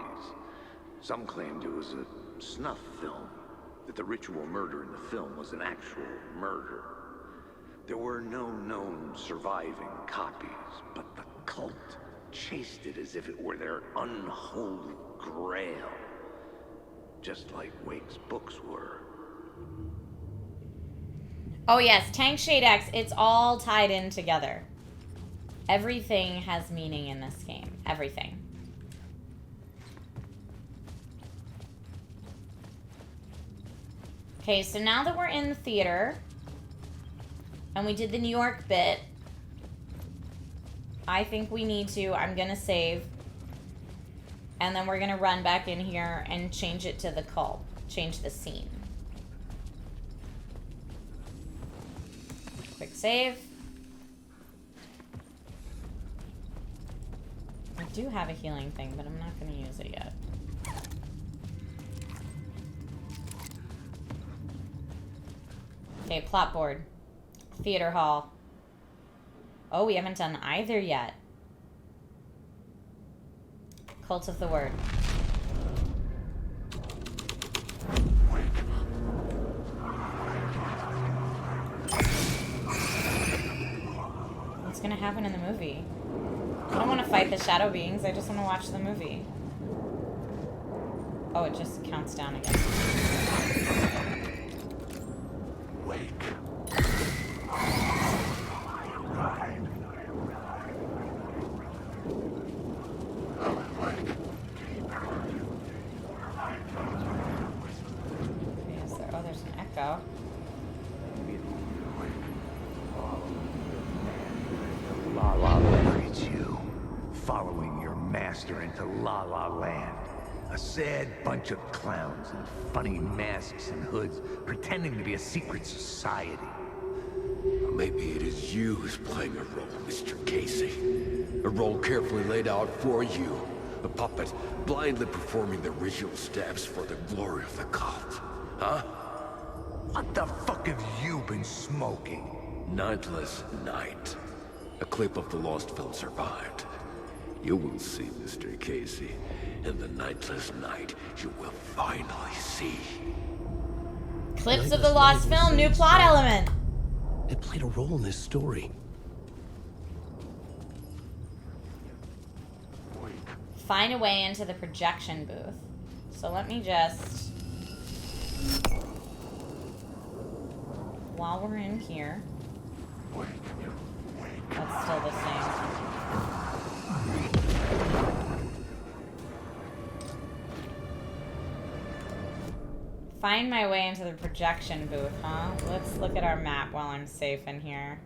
Some claimed it was a snuff film, that the ritual murder in the film was an actual murder. There were no known surviving copies, but the cult chased it as if it were their unholy grail. Just like Wake's books were. Oh yes, Tank Shade X, it's all tied in together. Everything has meaning in this game. Everything. Okay, so now that we're in the theater, and we did the New York bit, I think we need to, I'm gonna save, and then we're gonna run back in here and change it to the cult. Change the scene. Quick save. I do have a healing thing, but I'm not gonna use it yet. Okay, plot board. Theater hall. Oh, we haven't done either yet. Cult of the Word. What's gonna happen in the movie? I don't want to fight the shadow beings, I just want to watch the movie. Oh, it just counts down again. Wake. Okay, is there, oh, there's an echo. La La Land. Look at you, following your master into La La Land. A sad bunch of clowns in funny masks and hoods, pretending to be a secret society. Maybe it is you who's playing a role, Mr. Casey. A role carefully laid out for you. A puppet, blindly performing the ritual steps for the glory of the cult. Huh? What the fuck have you been smoking? Nightless Night. A clip of the lost film survived. You will see, Mr. Casey. In the Nightless Night, you will finally see. Clips of the lost film, new plot element. It played a role in this story. Find a way into the projection booth. So let me just... While we're in here... That's still the same. Find my way into the projection booth, huh? Let's look at our map while I'm safe in here.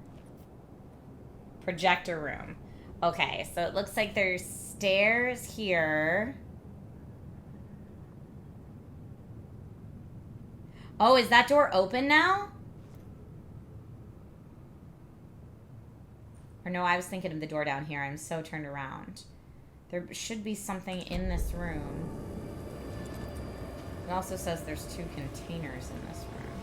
Projector room. Okay, so it looks like there's stairs here. Oh, is that door open now? Or no, I was thinking of the door down here. I'm so turned around. There should be something in this room. It also says there's 2 containers in this room.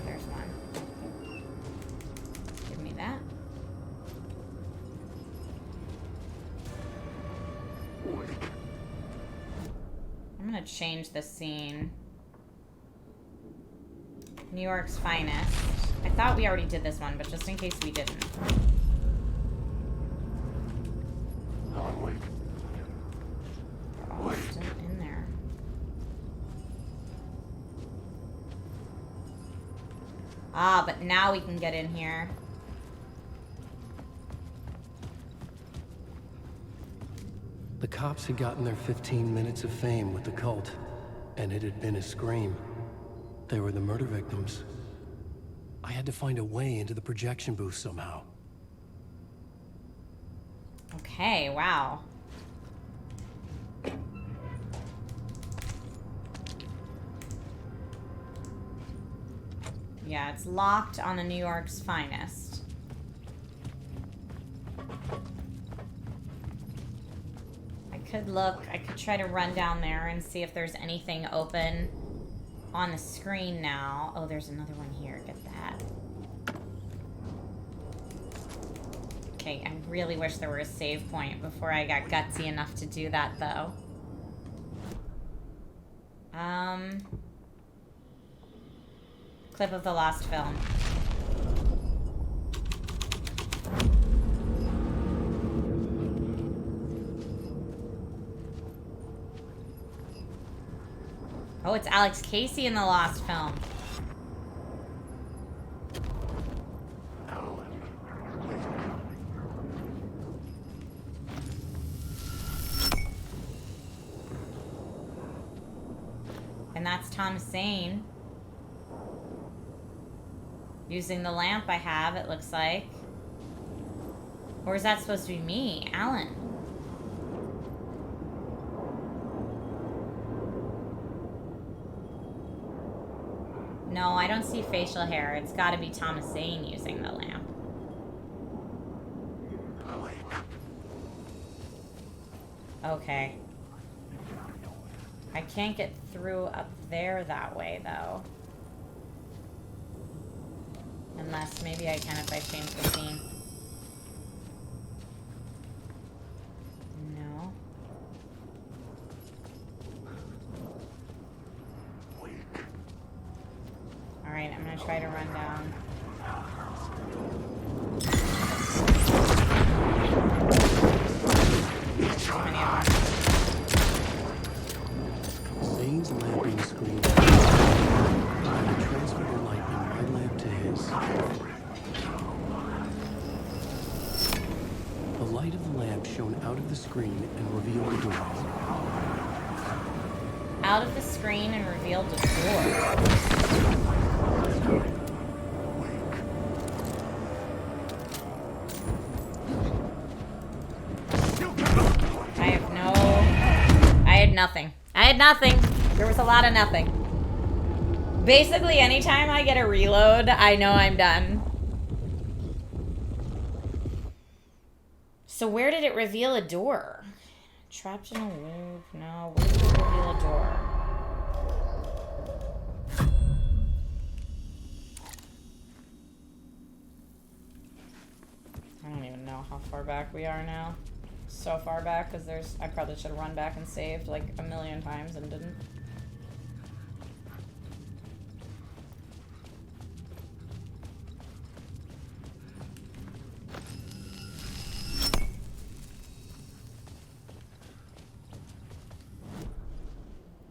There's one. Give me that. I'm gonna change the scene. New York's finest. I thought we already did this one, but just in case we didn't. Oh, it's still in there. Ah, but now we can get in here. The cops had gotten their 15 minutes of fame with the cult, and it had been a scream. They were the murder victims. I had to find a way into the projection booth somehow. Okay, wow. Yeah, it's locked on the New York's finest. I could look, I could try to run down there and see if there's anything open on the screen now. Oh, there's another one here. Get that. Okay, I really wish there were a save point before I got gutsy enough to do that, though. Clip of the lost film. Oh, it's Alex Casey in the lost film. And that's Thomas Zane. Using the lamp I have, it looks like. Or is that supposed to be me? Alan. No, I don't see facial hair. It's gotta be Thomas Zane using the lamp. Okay. I can't get through up there that way, though. Unless maybe I can if I change the scene. No. Alright, I'm gonna try to run down. Too many of them. Zane's lamp being screened. I had transferred the light in my lamp to his. The light of the lamp shone out of the screen and revealed a door. Out of the screen and revealed the door. I had nothing. I had nothing. There was a lot of nothing. Basically, anytime I get a reload, I know I'm done. So where did it reveal a door? Trapped in a loop? No. Where did it reveal a door? I don't even know how far back we are now. So far back, because I probably should have run back and saved like a million times and didn't.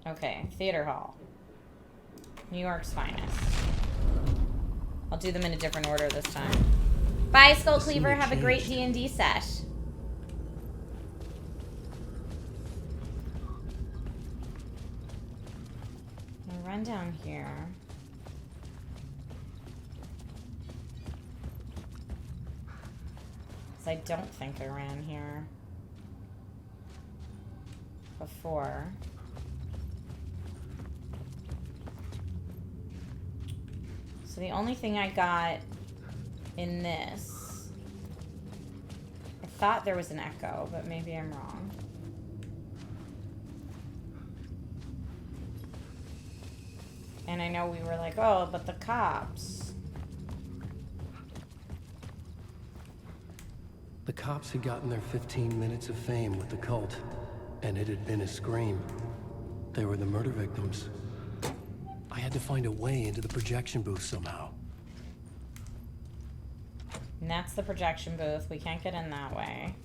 Okay, theater hall. New York's finest. I'll do them in a different order this time. Bye, Skull Cleaver. Have a great D&D set. I'll run down here. Because I don't think I ran here before. So the only thing I got in this, I thought there was an echo, but maybe I'm wrong. And I know we were like, oh, but the cops. The cops had gotten their 15 minutes of fame with the cult, and it had been a scream. They were the murder victims. I had to find a way into the projection booth somehow. And that's the projection booth. We can't get in that way.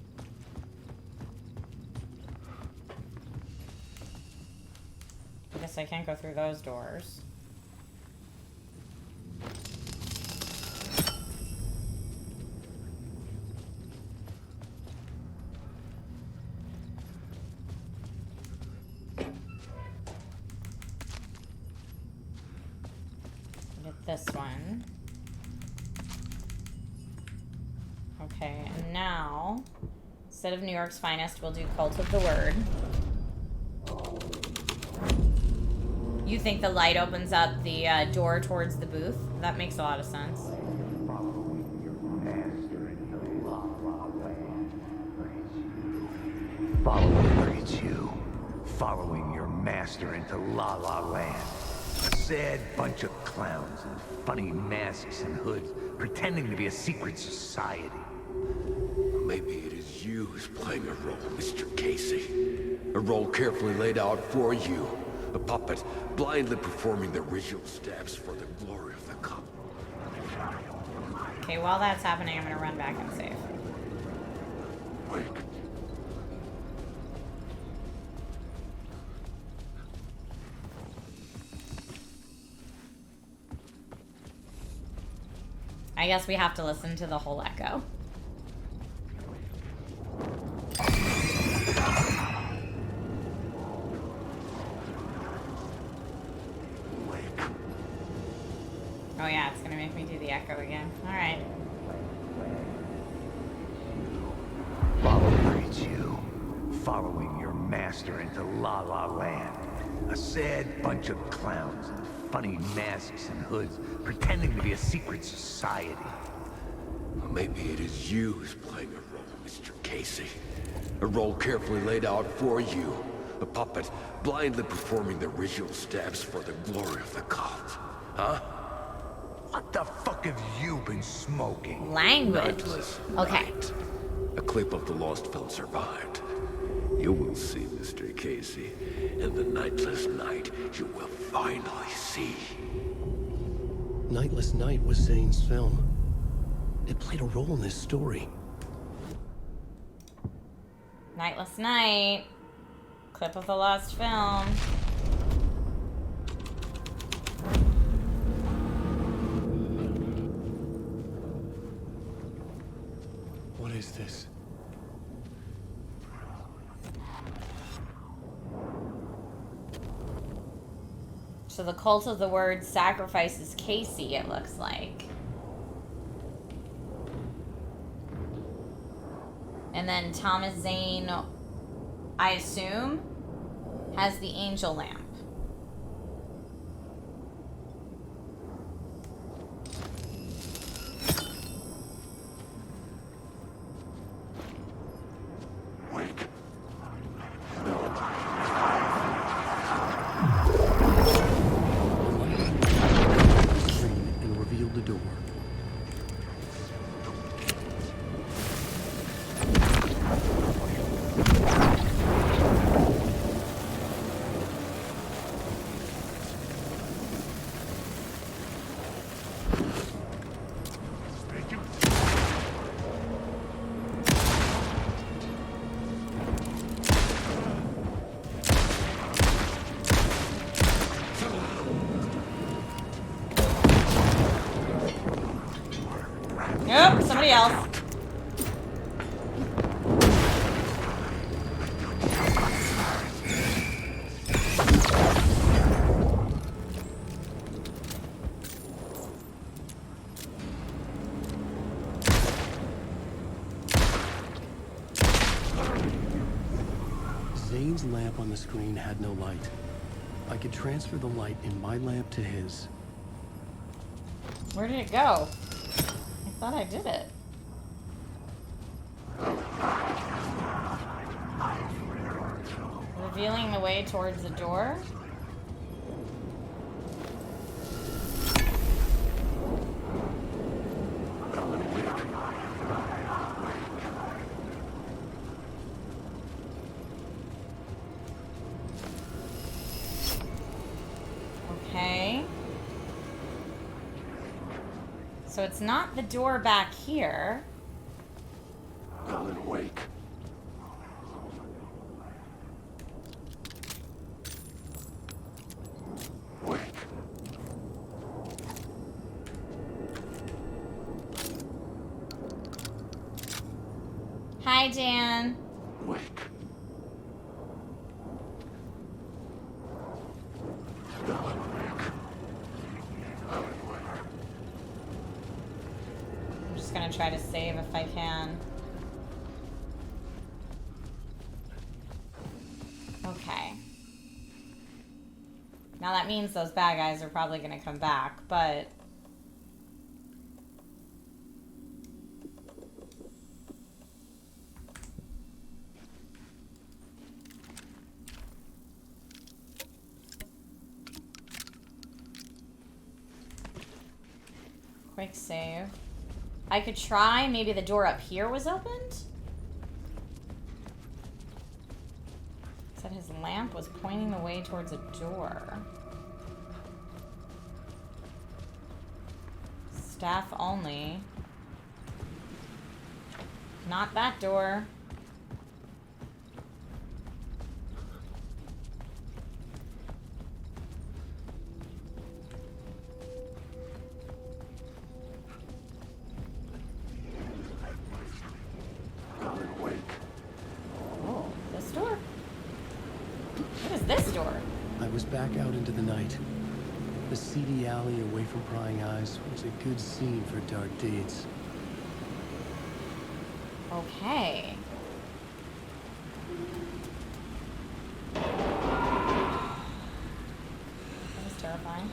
I guess I can't go through those doors. this one. Okay, and now, instead of New York's Finest, we'll do Cult of the Word. You think the light opens up the door towards the booth? That makes a lot of sense. Following your master into La La Land. Following your master into La La Land. A sad bunch of clowns in funny masks and hoods, pretending to be a secret society. Maybe it is you who's playing a role, Mr. Casey. A role carefully laid out for you. A puppet, blindly performing the ritual steps for the glory of the cult. Okay, while that's happening, I'm gonna run back and save. I guess we have to listen to the whole echo. Oh yeah, it's gonna make me do the echo again. Alright. Following your master into La La Land. A sad bunch of clowns in funny masks and hoods, pretending to be a secret society. Maybe it is you who's playing a role, Mr. Casey. A role carefully laid out for you. A puppet, blindly performing the ritual steps for the glory of the cult. Huh? What the fuck have you been smoking? Language. Nightless Okay. Night. A clip of the lost film survived. You will see, Mr. Casey. In the Nightless Night, you will finally see. Nightless Night was Zane's film. It played a role in this story. Nightless Night. Clip of the lost film. What is this? So the Cult of the Word sacrifices Casey, it looks like. And then Thomas Zane, I assume, has the angel lamp. And revealed the door. Yep, somebody else. Zane's lamp on the screen had no light. I could transfer the light in my lamp to his. Where did it go? I thought I did it. Revealing the way towards the door? Okay. So it's not the door back here. Alan, wake. Wake. Hi, Dan. Wake. Alan, wake. Alan, wake. gonna try to save if I can. Okay. Now that means those bad guys are probably gonna come back, but... Quick save. I could try, maybe the door up here was opened? Said his lamp was pointing the way towards a door. Staff only. Not that door. Oh, this door? What is this door? I was back out into the night. The seedy alley away from prying eyes was a good scene for dark deeds. Okay. That was terrifying.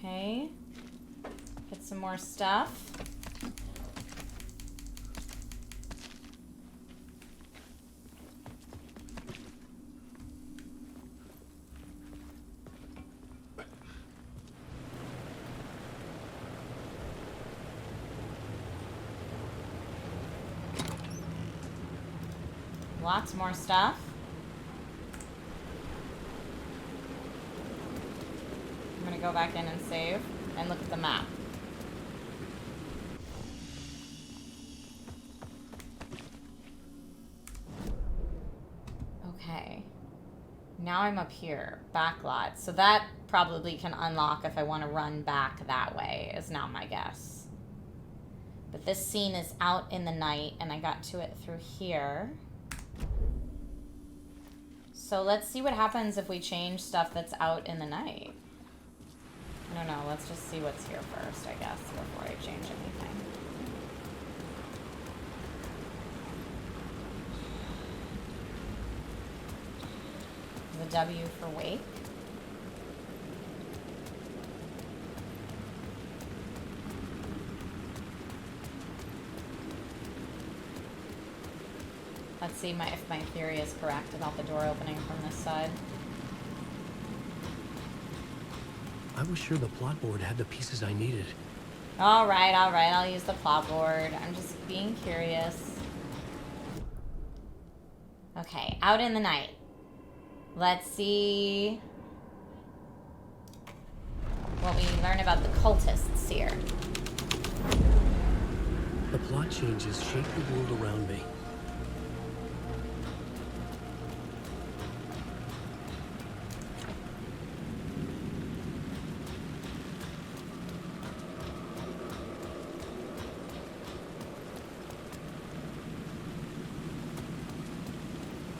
Okay. Get some more stuff. Lots more stuff. I'm gonna go back in and save and look at the map. Okay. Now I'm up here. Backlot. So that probably can unlock if I want to run back that way, is now my guess. But this scene is out in the night, and I got to it through here. So let's see what happens if we change stuff that's out in the night. I don't know. Let's just see what's here first, I guess, before I change anything. The W for wake. Let's see if my theory is correct about the door opening from this side. I was sure the plot board had the pieces I needed. All right, I'll use the plot board. I'm just being curious. Okay, out in the night. Let's see what we learn about the cultists here. The plot changes shape the world around me.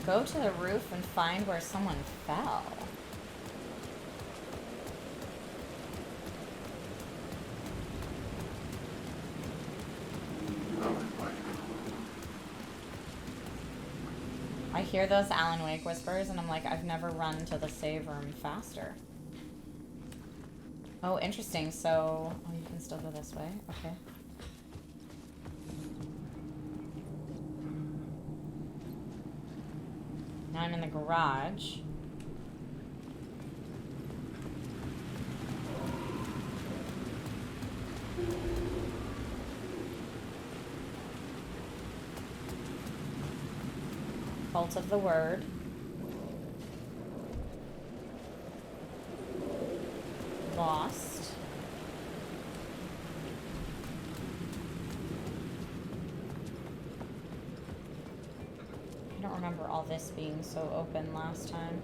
Go to the roof and find where someone fell. I hear those Alan Wake whispers and I'm like, I've never run to the save room faster. Oh, interesting. So, oh, you can still go this way. Okay. Now I'm in the garage. Cult of the Word. Lost. I don't remember all this being so open last time.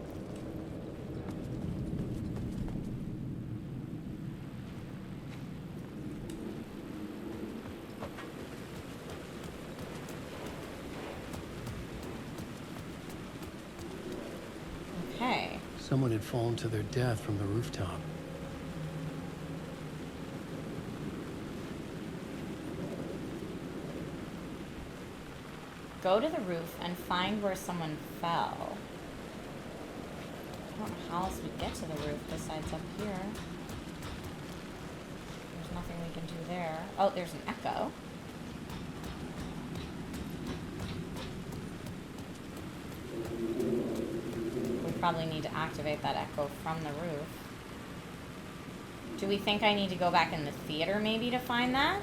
Okay. Someone had fallen to their death from the rooftop. Go to the roof and find where someone fell. I don't know how else we get to the roof besides up here. There's nothing we can do there. Oh, there's an echo. We probably need to activate that echo from the roof. Do we think I need to go back in the theater maybe to find that?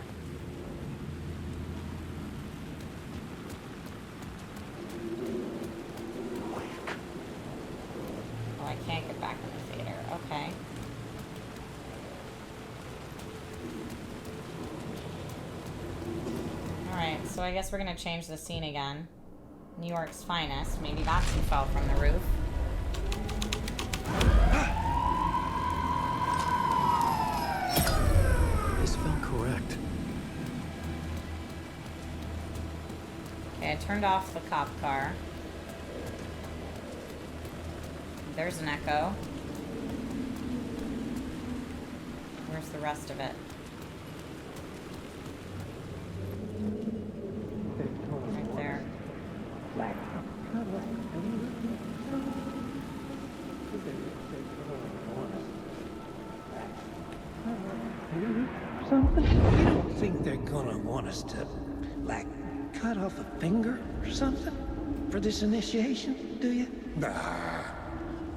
Oh, I can't get back in the theater. Okay. Alright, so I guess we're gonna change the scene again. New York's finest. Maybe that's who fell from the roof. This felt correct. Okay, I turned off the cop car. There's an echo. Where's the rest of it? Right there. Something? You don't think they're gonna want us to, like, cut off a finger or something for this initiation, do you? Nah.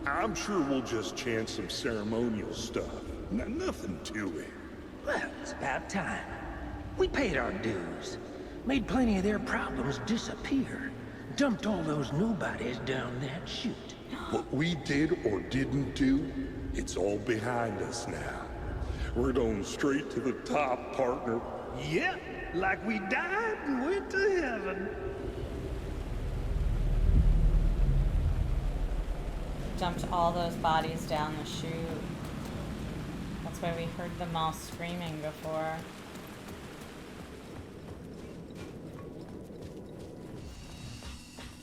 I'm sure we'll just chant some ceremonial stuff. Nothing to it. Well, it's about time. We paid our dues. Made plenty of their problems disappear. Dumped all those nobodies down that chute. What we did or didn't do, it's all behind us now. We're going straight to the top, partner. Yep, like we died and went to heaven. Dumped all those bodies down the chute. That's why we heard them all screaming before.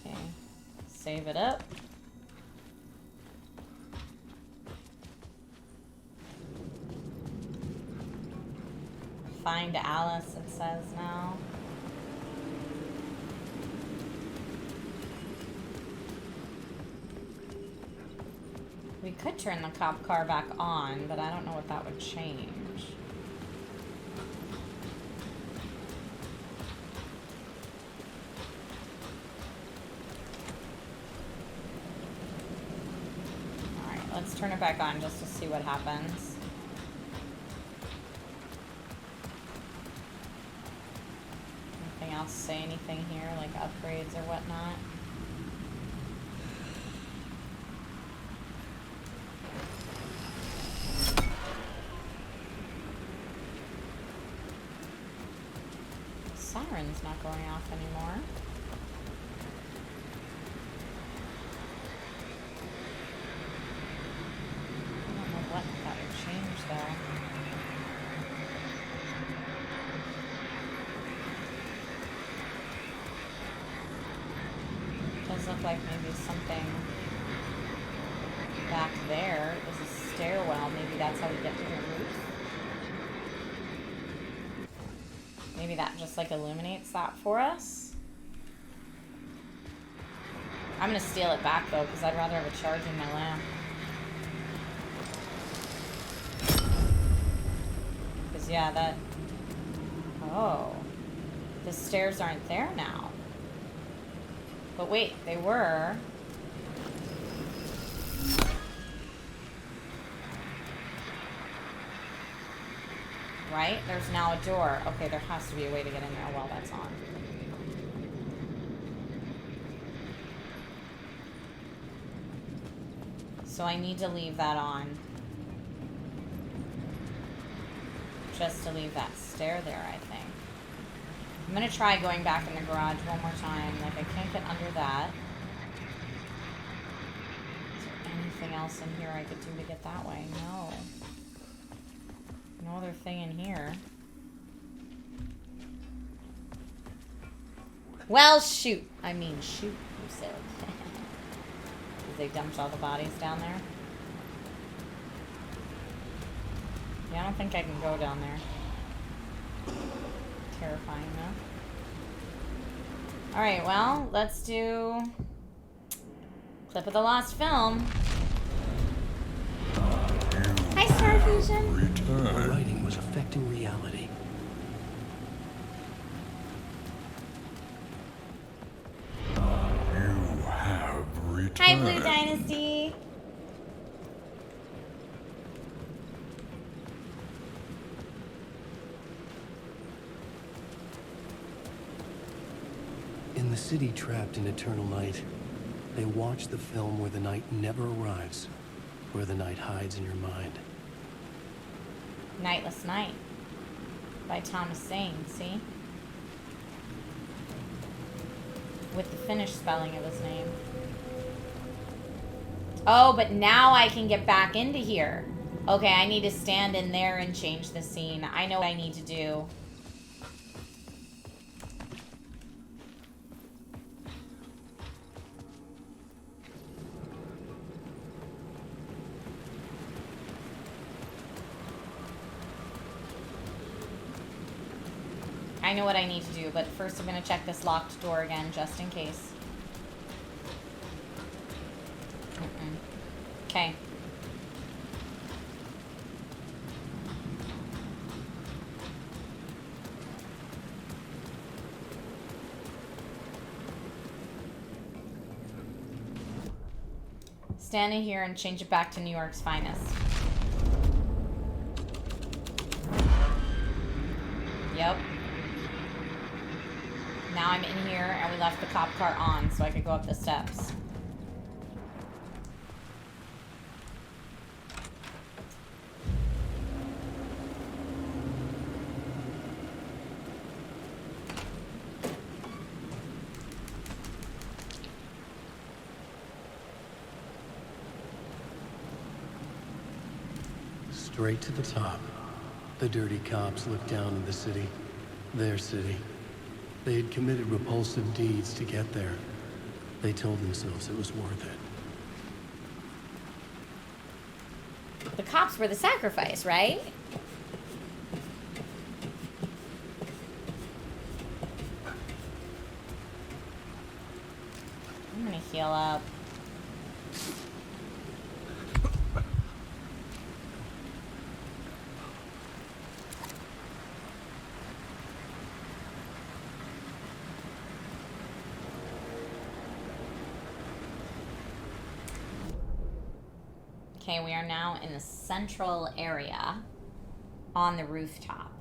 Okay, save it up. Find Alice, it says now. We could turn the cop car back on, but I don't know what that would change. Alright, let's turn it back on just to see what happens. Anything else say anything here, like upgrades or whatnot? Siren's not going off anymore. I don't know what that would change though. Does look like maybe something back there is a stairwell. Maybe that's how we get to the roof. Maybe that just like illuminates that for us. I'm gonna steal it back though, because I'd rather have a charge in my lamp. Because yeah, that... Oh. The stairs aren't there now. But wait, they were. Right? There's now a door. Okay, there has to be a way to get in there while that's on. So I need to leave that on. Just to leave that stair there, I think. I'm gonna try going back in the garage one more time. Like, I can't get under that. Is there anything else in here I could do to get that way? No. No other thing in here. Well, shoot. I mean, shoot, you said. Because they dumped all the bodies down there. Yeah, I don't think I can go down there. Terrifying, though. Alright, well, let's do... Clip of the lost film. Hi, Starfusion. The writing was affecting reality. You have returned. Hi, Blue Dynasty. In the city trapped in eternal night, they watch the film where the night never arrives, where the night hides in your mind. Nightless Night by Thomas Zane, see? With the Finnish spelling of his name. Oh, but now I can get back into here. Okay, I need to stand in there and change the scene. I know what I need to do. I know what I need to do, but first I'm going to check this locked door again, just in case. Okay. Stand in here and change it back to New York's finest. Yep. Now I'm in here, and we left the cop car on, so I could go up the steps. Straight to the top. The dirty cops looked down at the city. Their city. They had committed repulsive deeds to get there. They told themselves it was worth it. The cops were the sacrifice, right? I'm gonna heal up. Okay, we are now in the central area on the rooftop.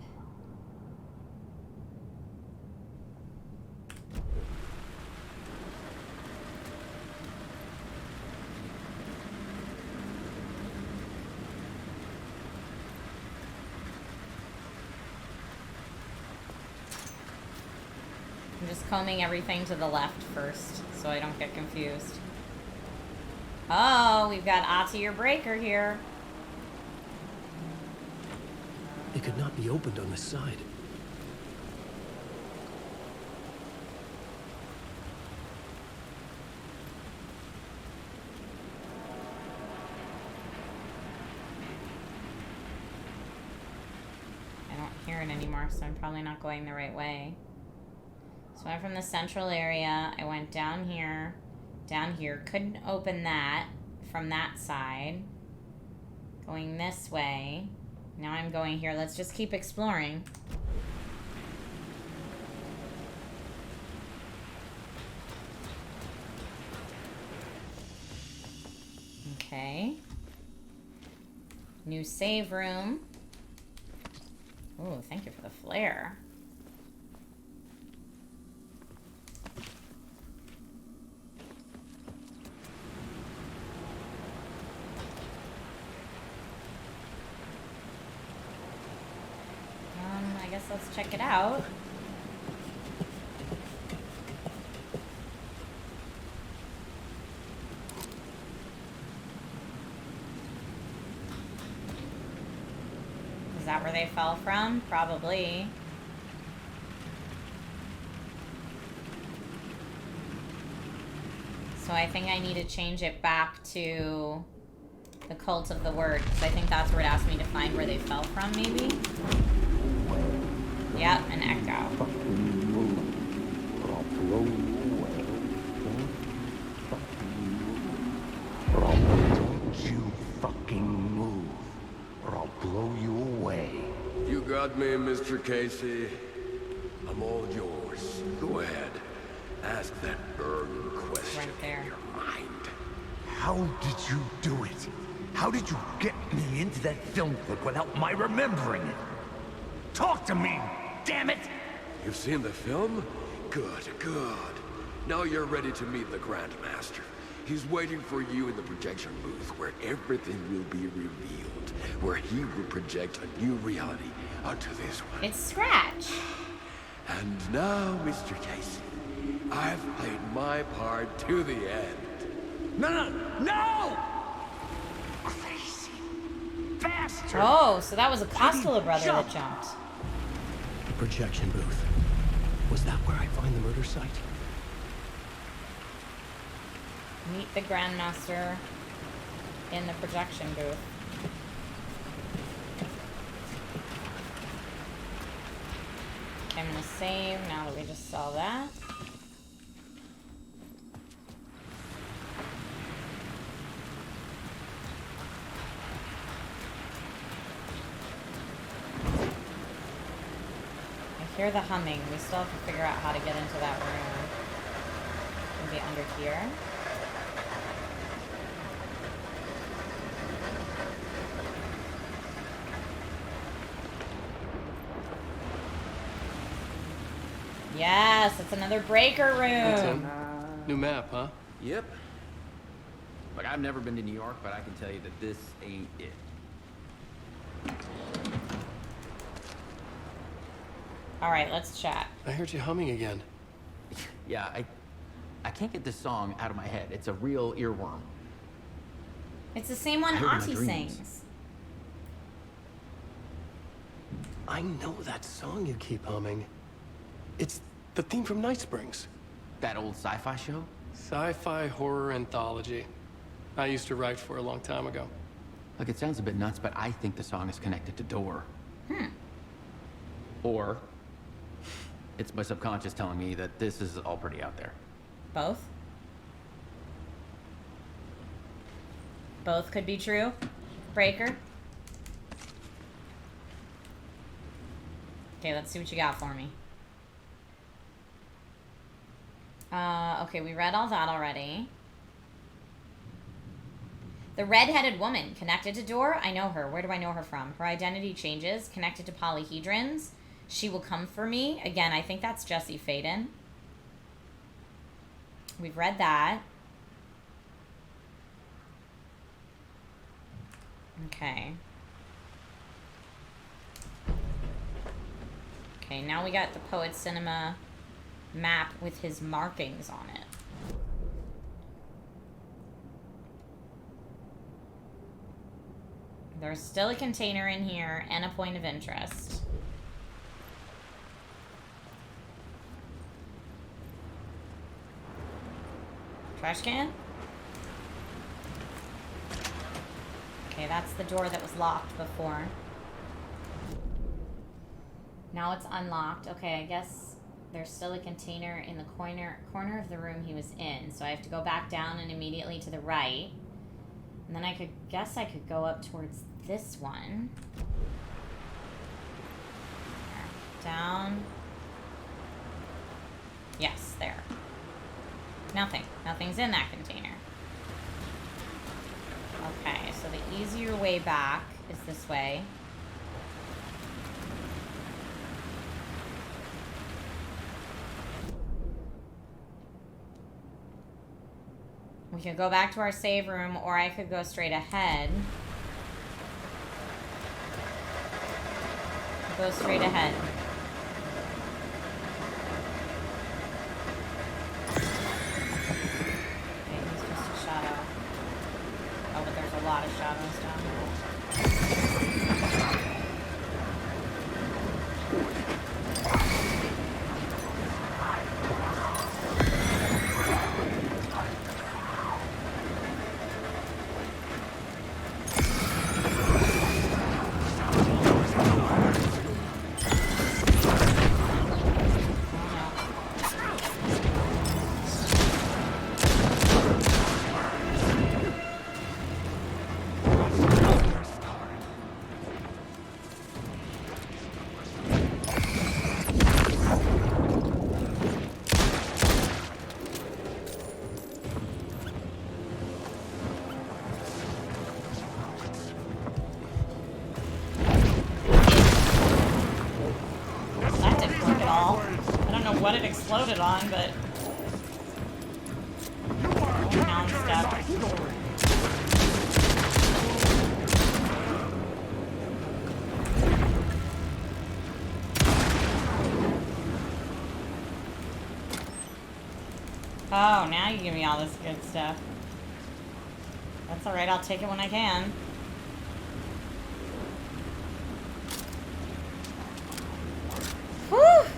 I'm just combing everything to the left first so I don't get confused. Oh, we've got Ati your breaker here. It could not be opened on the side. I don't hear it anymore, so I'm probably not going the right way. So I went from the central area. I went down here. Down here. Couldn't open that from that side. Going this way. Now I'm going here. Let's just keep exploring. Okay. New save room. Oh, thank you for the flare. I guess let's check it out. Is that where they fell from? Probably. So I think I need to change it back to the Cult of the Word, because I think that's where it asked me to find where they fell from, maybe? Yep, an echo. Don't you fucking move, or I'll blow you away. You got me, Mr. Casey. I'm all yours. Go ahead. Ask that burning question Right there. in your mind. How did you do it? How did you get me into that film clip without my remembering it? Talk to me, damn it! You've seen the film? Good, good. Now you're ready to meet the Grandmaster. He's waiting for you in the projection booth where everything will be revealed, where he will project a new reality onto this one. It's Scratch. And now, Mr. Casey, I've played my part to the end. No! Crazy bastard! Oh, so that was a Costello brother that jumped. The projection booth. Was that where I find the murder site? Meet the Grandmaster in the projection booth. Okay, I'm gonna save now that we just saw that. I hear the humming. We still have to figure out how to get into that room. Maybe under here. Yes, it's another breaker room. New map, huh? Yep. Like, I've never been to New York, but I can tell you that this ain't it. All right, let's chat. I heard you humming again. Yeah, I can't get this song out of my head. It's a real earworm. It's the same one I heard in my Auntie dreams. sings. I know that song you keep humming. It's the theme from Night Springs. That old sci-fi show? Sci-fi horror anthology. I used to write for a long time ago. Look, it sounds a bit nuts, but I think the song is connected to Door. Or it's my subconscious telling me that this is all pretty out there. Both? Both could be true. Breaker. Okay, let's see what you got for me. Okay, we read all that already. The red-headed woman connected to Door. I know her. Where do I know her from? Her identity changes. Connected to polyhedrons. She will come for me. Again, I think that's Jesse Faden. We've read that. Okay. Okay, now we got the Poet Cinema map with his markings on it. There's still a container in here and a point of interest. Trash can? Okay, that's the door that was locked before. Now it's unlocked. Okay, I guess there's still a container in the corner of the room he was in. So I have to go back down and immediately to the right. And then I could go up towards this one. There. Down. Yes, there. Nothing. Nothing's in that container. Okay, so the easier way back is this way. We could go back to our save room, or I could go straight ahead. Go straight ahead. Okay, he's just a shadow. Oh, but there's a lot of shadows down there. loaded on, but now I'm stuck. Oh, now you give me all this good stuff. That's alright, I'll take it when I can. Whew!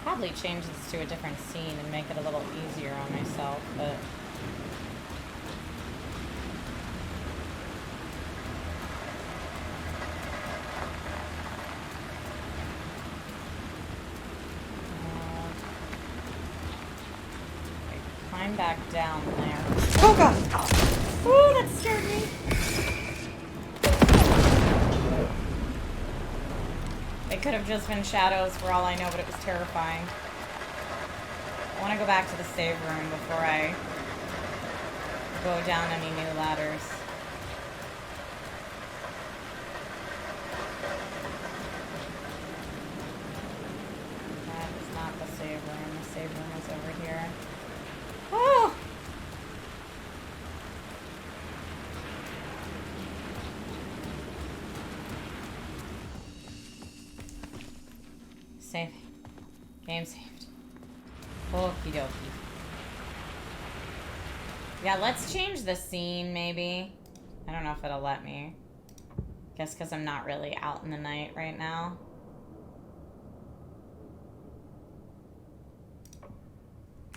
Probably change this to a different scene and make it a little easier on myself, but climb back down there. Oh god! Oh, that scared me. It could have just been shadows for all I know, but it was terrifying. I want to go back to the save room before I go down any new ladders. That is not the save room. The save room is over here. Oh! Save. Game saved. Okie dokie. Yeah, let's change the scene, maybe. I don't know if it'll let me. Guess because I'm not really out in the night right now.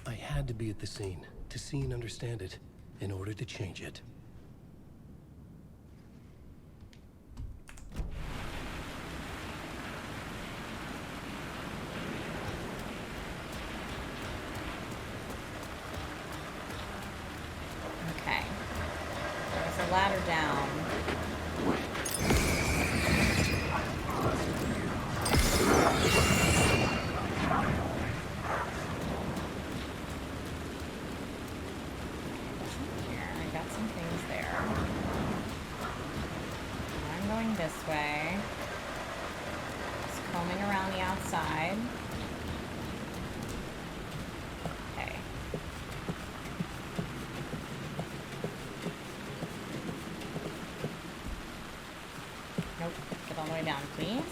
I had to be at the scene, to see and understand it, in order to change it. Okay. There's a ladder down. This way. Just combing around the outside. Okay. Nope. Get all the way down, please.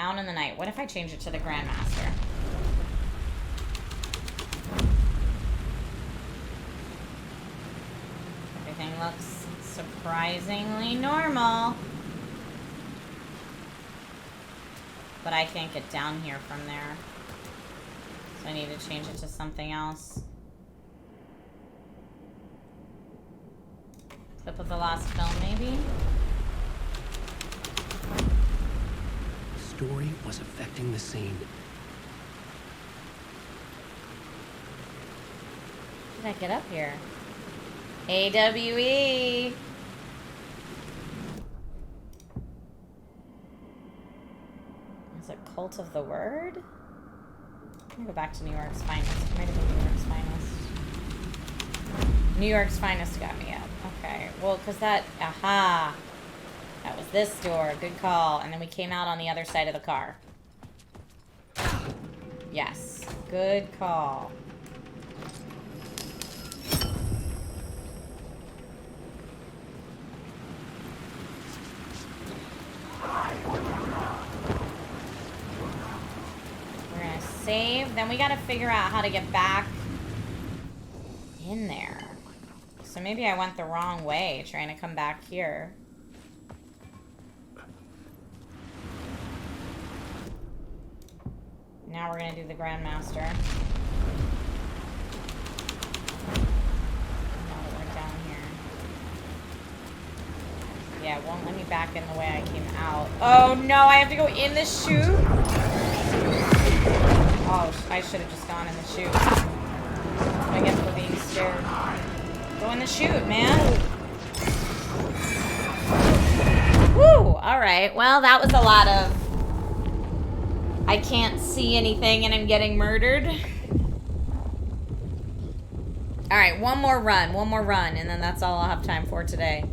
Out in the night. What if I change it to the Grandmaster? Everything looks surprisingly normal. But I can't get down here from there. So I need to change it to something else. Clip of the last film, maybe? The story was affecting the scene. How did I get up here? AWE. Is it Cult of the Word? I'm gonna go back to New York's Finest. It might have been New York's Finest. New York's Finest got me up. Okay. Well, because that... Aha! That was this door. Good call. And then we came out on the other side of the car. Yes. Good call. Save. Then we gotta figure out how to get back in there. So maybe I went the wrong way trying to come back here. Now we're gonna do the Grandmaster. Now that we're down here. back in the way I came out. Oh no, I have to go in the chute? Oh, I should have just gone in the chute. I guess for being scared. Go in the chute, man. Woo! Alright, well, that was a lot of... I can't see anything and I'm getting murdered. Alright, one more run, and then that's all I'll have time for today.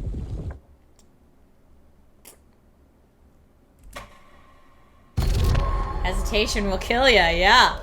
Hesitation will kill ya, yeah.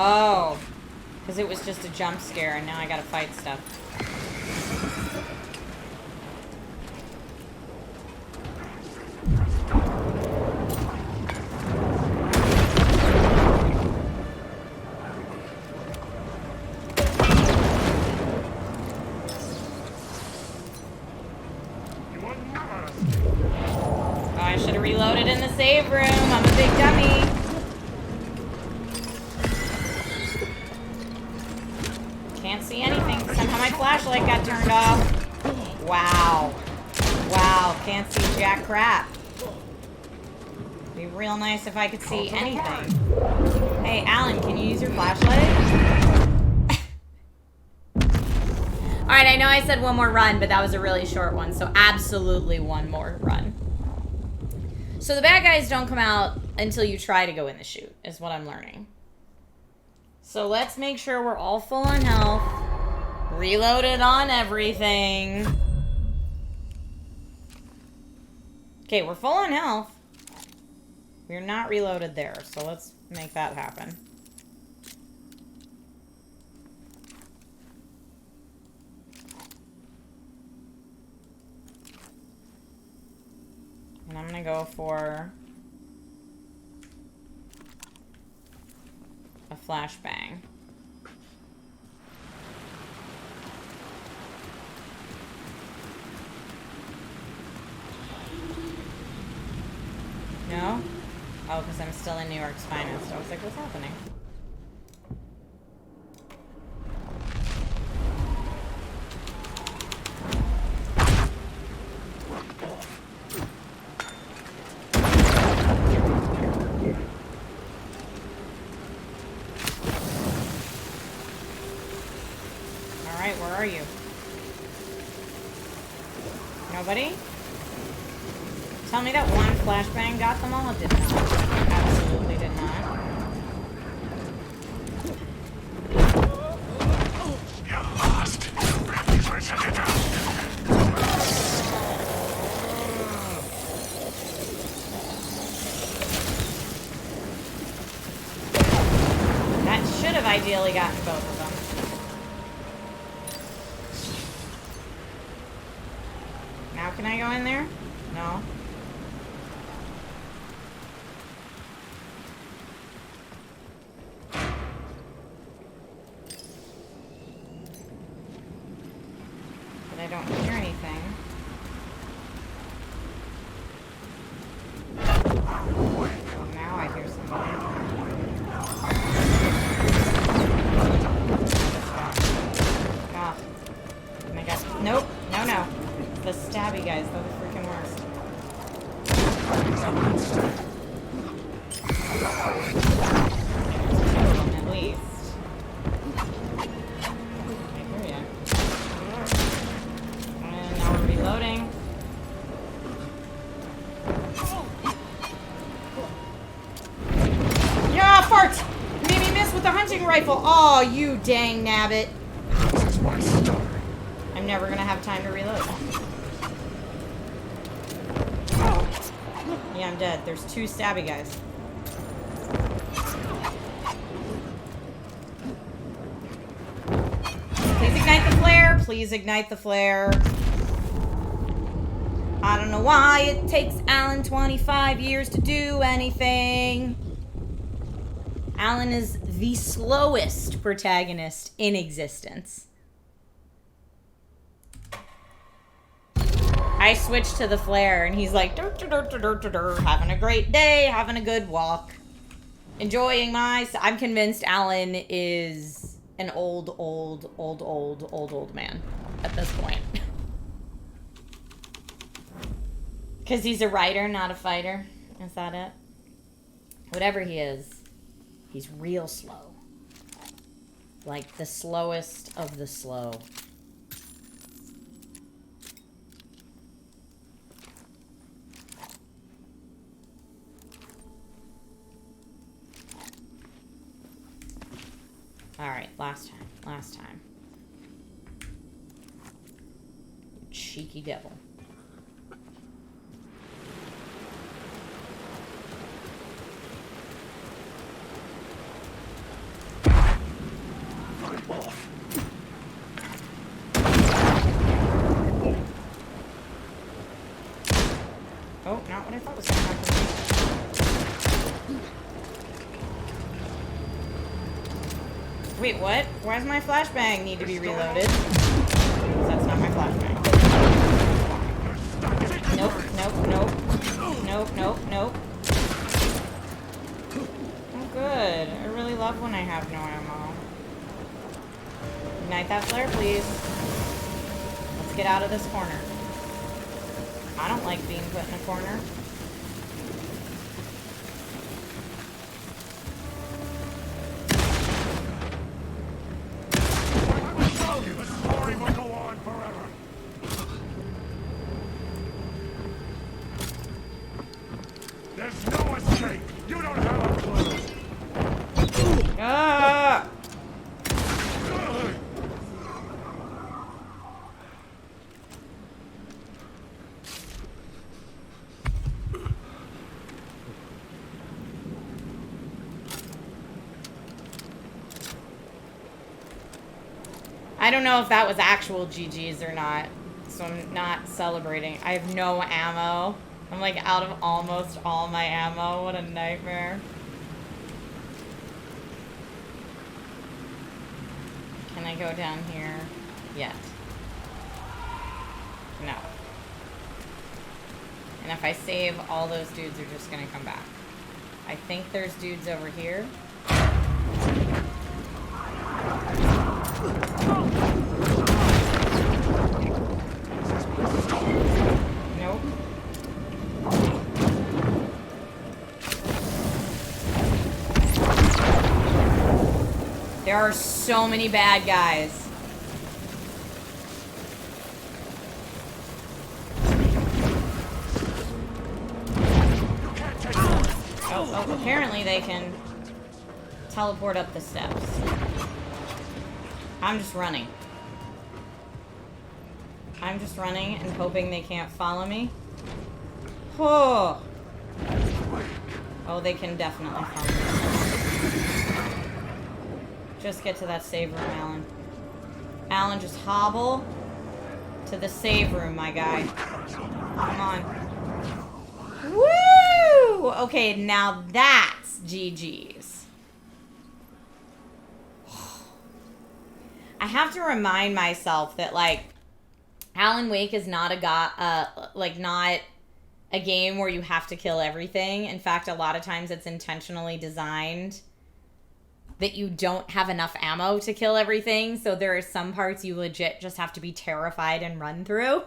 Oh, because it was just a jump scare and now I gotta fight stuff. Oh, I should have reloaded in the save room. I'm a big dummy. Can't see anything. Somehow my flashlight got turned off. Wow. Wow, can't see jack crap. Be real nice if I could see anything. Hey, Alan, can you use your flashlight? Alright, I know I said one more run, but that was a really short one, so absolutely one more run. So the bad guys don't come out until you try to go in the chute, is what I'm learning. So let's make sure we're all full on health. Reloaded on everything. Okay, we're full on health. We're not reloaded there, so let's make that happen. And I'm gonna go for a flashbang. No? Oh, because I'm still in New York's finest. I was like, what's happening? Where are you? Nobody? Tell me that one flashbang got them all? It did not. Absolutely did not. You're lost. Please wait, set it down. That should have ideally gotten both of them. Now can I go in there? No. But I don't hear anything. Oh, now I hear somebody. God. Oh my God. Nope. No, no. The stabby guys, they're the freaking worst. At least. I hear ya. And now we're reloading. Yeah, fart! You made me miss with the hunting rifle. Oh, you dang nabbit. I'm never gonna have time to reload. Yeah, I'm dead. There's two stabby guys. Please ignite the flare. Please ignite the flare. I don't know why it takes Alan 25 years to do anything. Alan is the slowest protagonist in existence. I switched to the flare, and he's like, dur, dur, dur, dur, dur, dur, having a great day, having a good walk, enjoying my... I'm convinced Alan is an old man at this point. Because he's a writer, not a fighter. Is that it? Whatever he is, he's real slow. Like the slowest of the slow. Alright, last time. Cheeky devil. Oh, not what I thought was going to happen. Wait, what? Why does my flashbang need to be reloaded? That's not my flashbang. Nope, nope, nope. Nope, nope, nope. Oh, good. I really love when I have no ammo. Ignite that flare, please. Let's get out of this corner. I don't like being put in a corner. There's no escape. You don't have a clue. Ah! I don't know if that was actual GG's or not, so I'm not celebrating. I have no ammo. I'm like out of almost all my ammo. What a nightmare. Can I go down here yet? No. And if I save, all those dudes are just gonna come back. I think there's dudes over here. Nope. There are so many bad guys. Oh, apparently they can teleport up the steps. I'm just running. I'm just running and hoping they can't follow me. Oh. Oh, they can definitely follow me. Just get to that save room, Alan. Alan, just hobble to the save room, my guy. Come on. Woo! Okay, now that's GG's. I have to remind myself that, like, Alan Wake is not not a game where you have to kill everything. In fact, a lot of times it's intentionally designed that you don't have enough ammo to kill everything. So there are some parts you legit just have to be terrified and run through.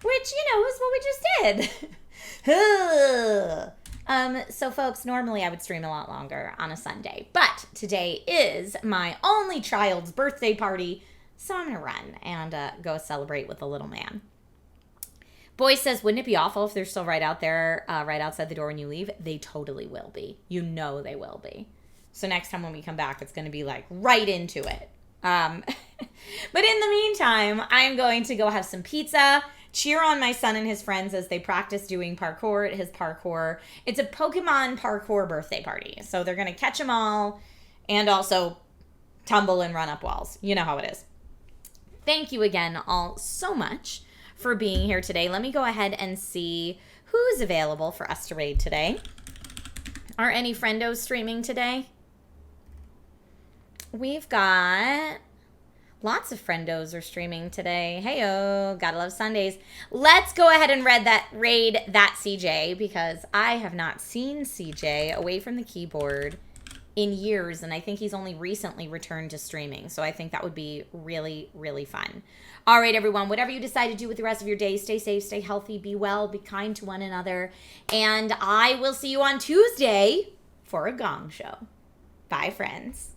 Which, you know, is what we just did. So folks, normally I would stream a lot longer on a Sunday, but today is my only child's birthday party, so I'm gonna run and go celebrate with the little man. Boy says, wouldn't it be awful if they're still right out there, right outside the door when you leave? They totally will be. You know they will be. So next time when we come back, it's gonna be like right into it. But in the meantime, I'm going to go have some pizza, cheer on my son and his friends as they practice doing parkour at his parkour. It's a Pokemon parkour birthday party. So they're going to catch them all and also tumble and run up walls. You know how it is. Thank you again all so much for being here today. Let me go ahead and see who's available for us to raid today. Are any friendos streaming today? We've got lots of friendos are streaming today. Heyo, gotta love Sundays. Let's go ahead and raid that CJ, because I have not seen CJ away from the keyboard in years, and I think he's only recently returned to streaming, so I think that would be really, really fun. All right, everyone, whatever you decide to do with the rest of your day, stay safe, stay healthy, be well, be kind to one another, and I will see you on Tuesday for a gong show. Bye, friends.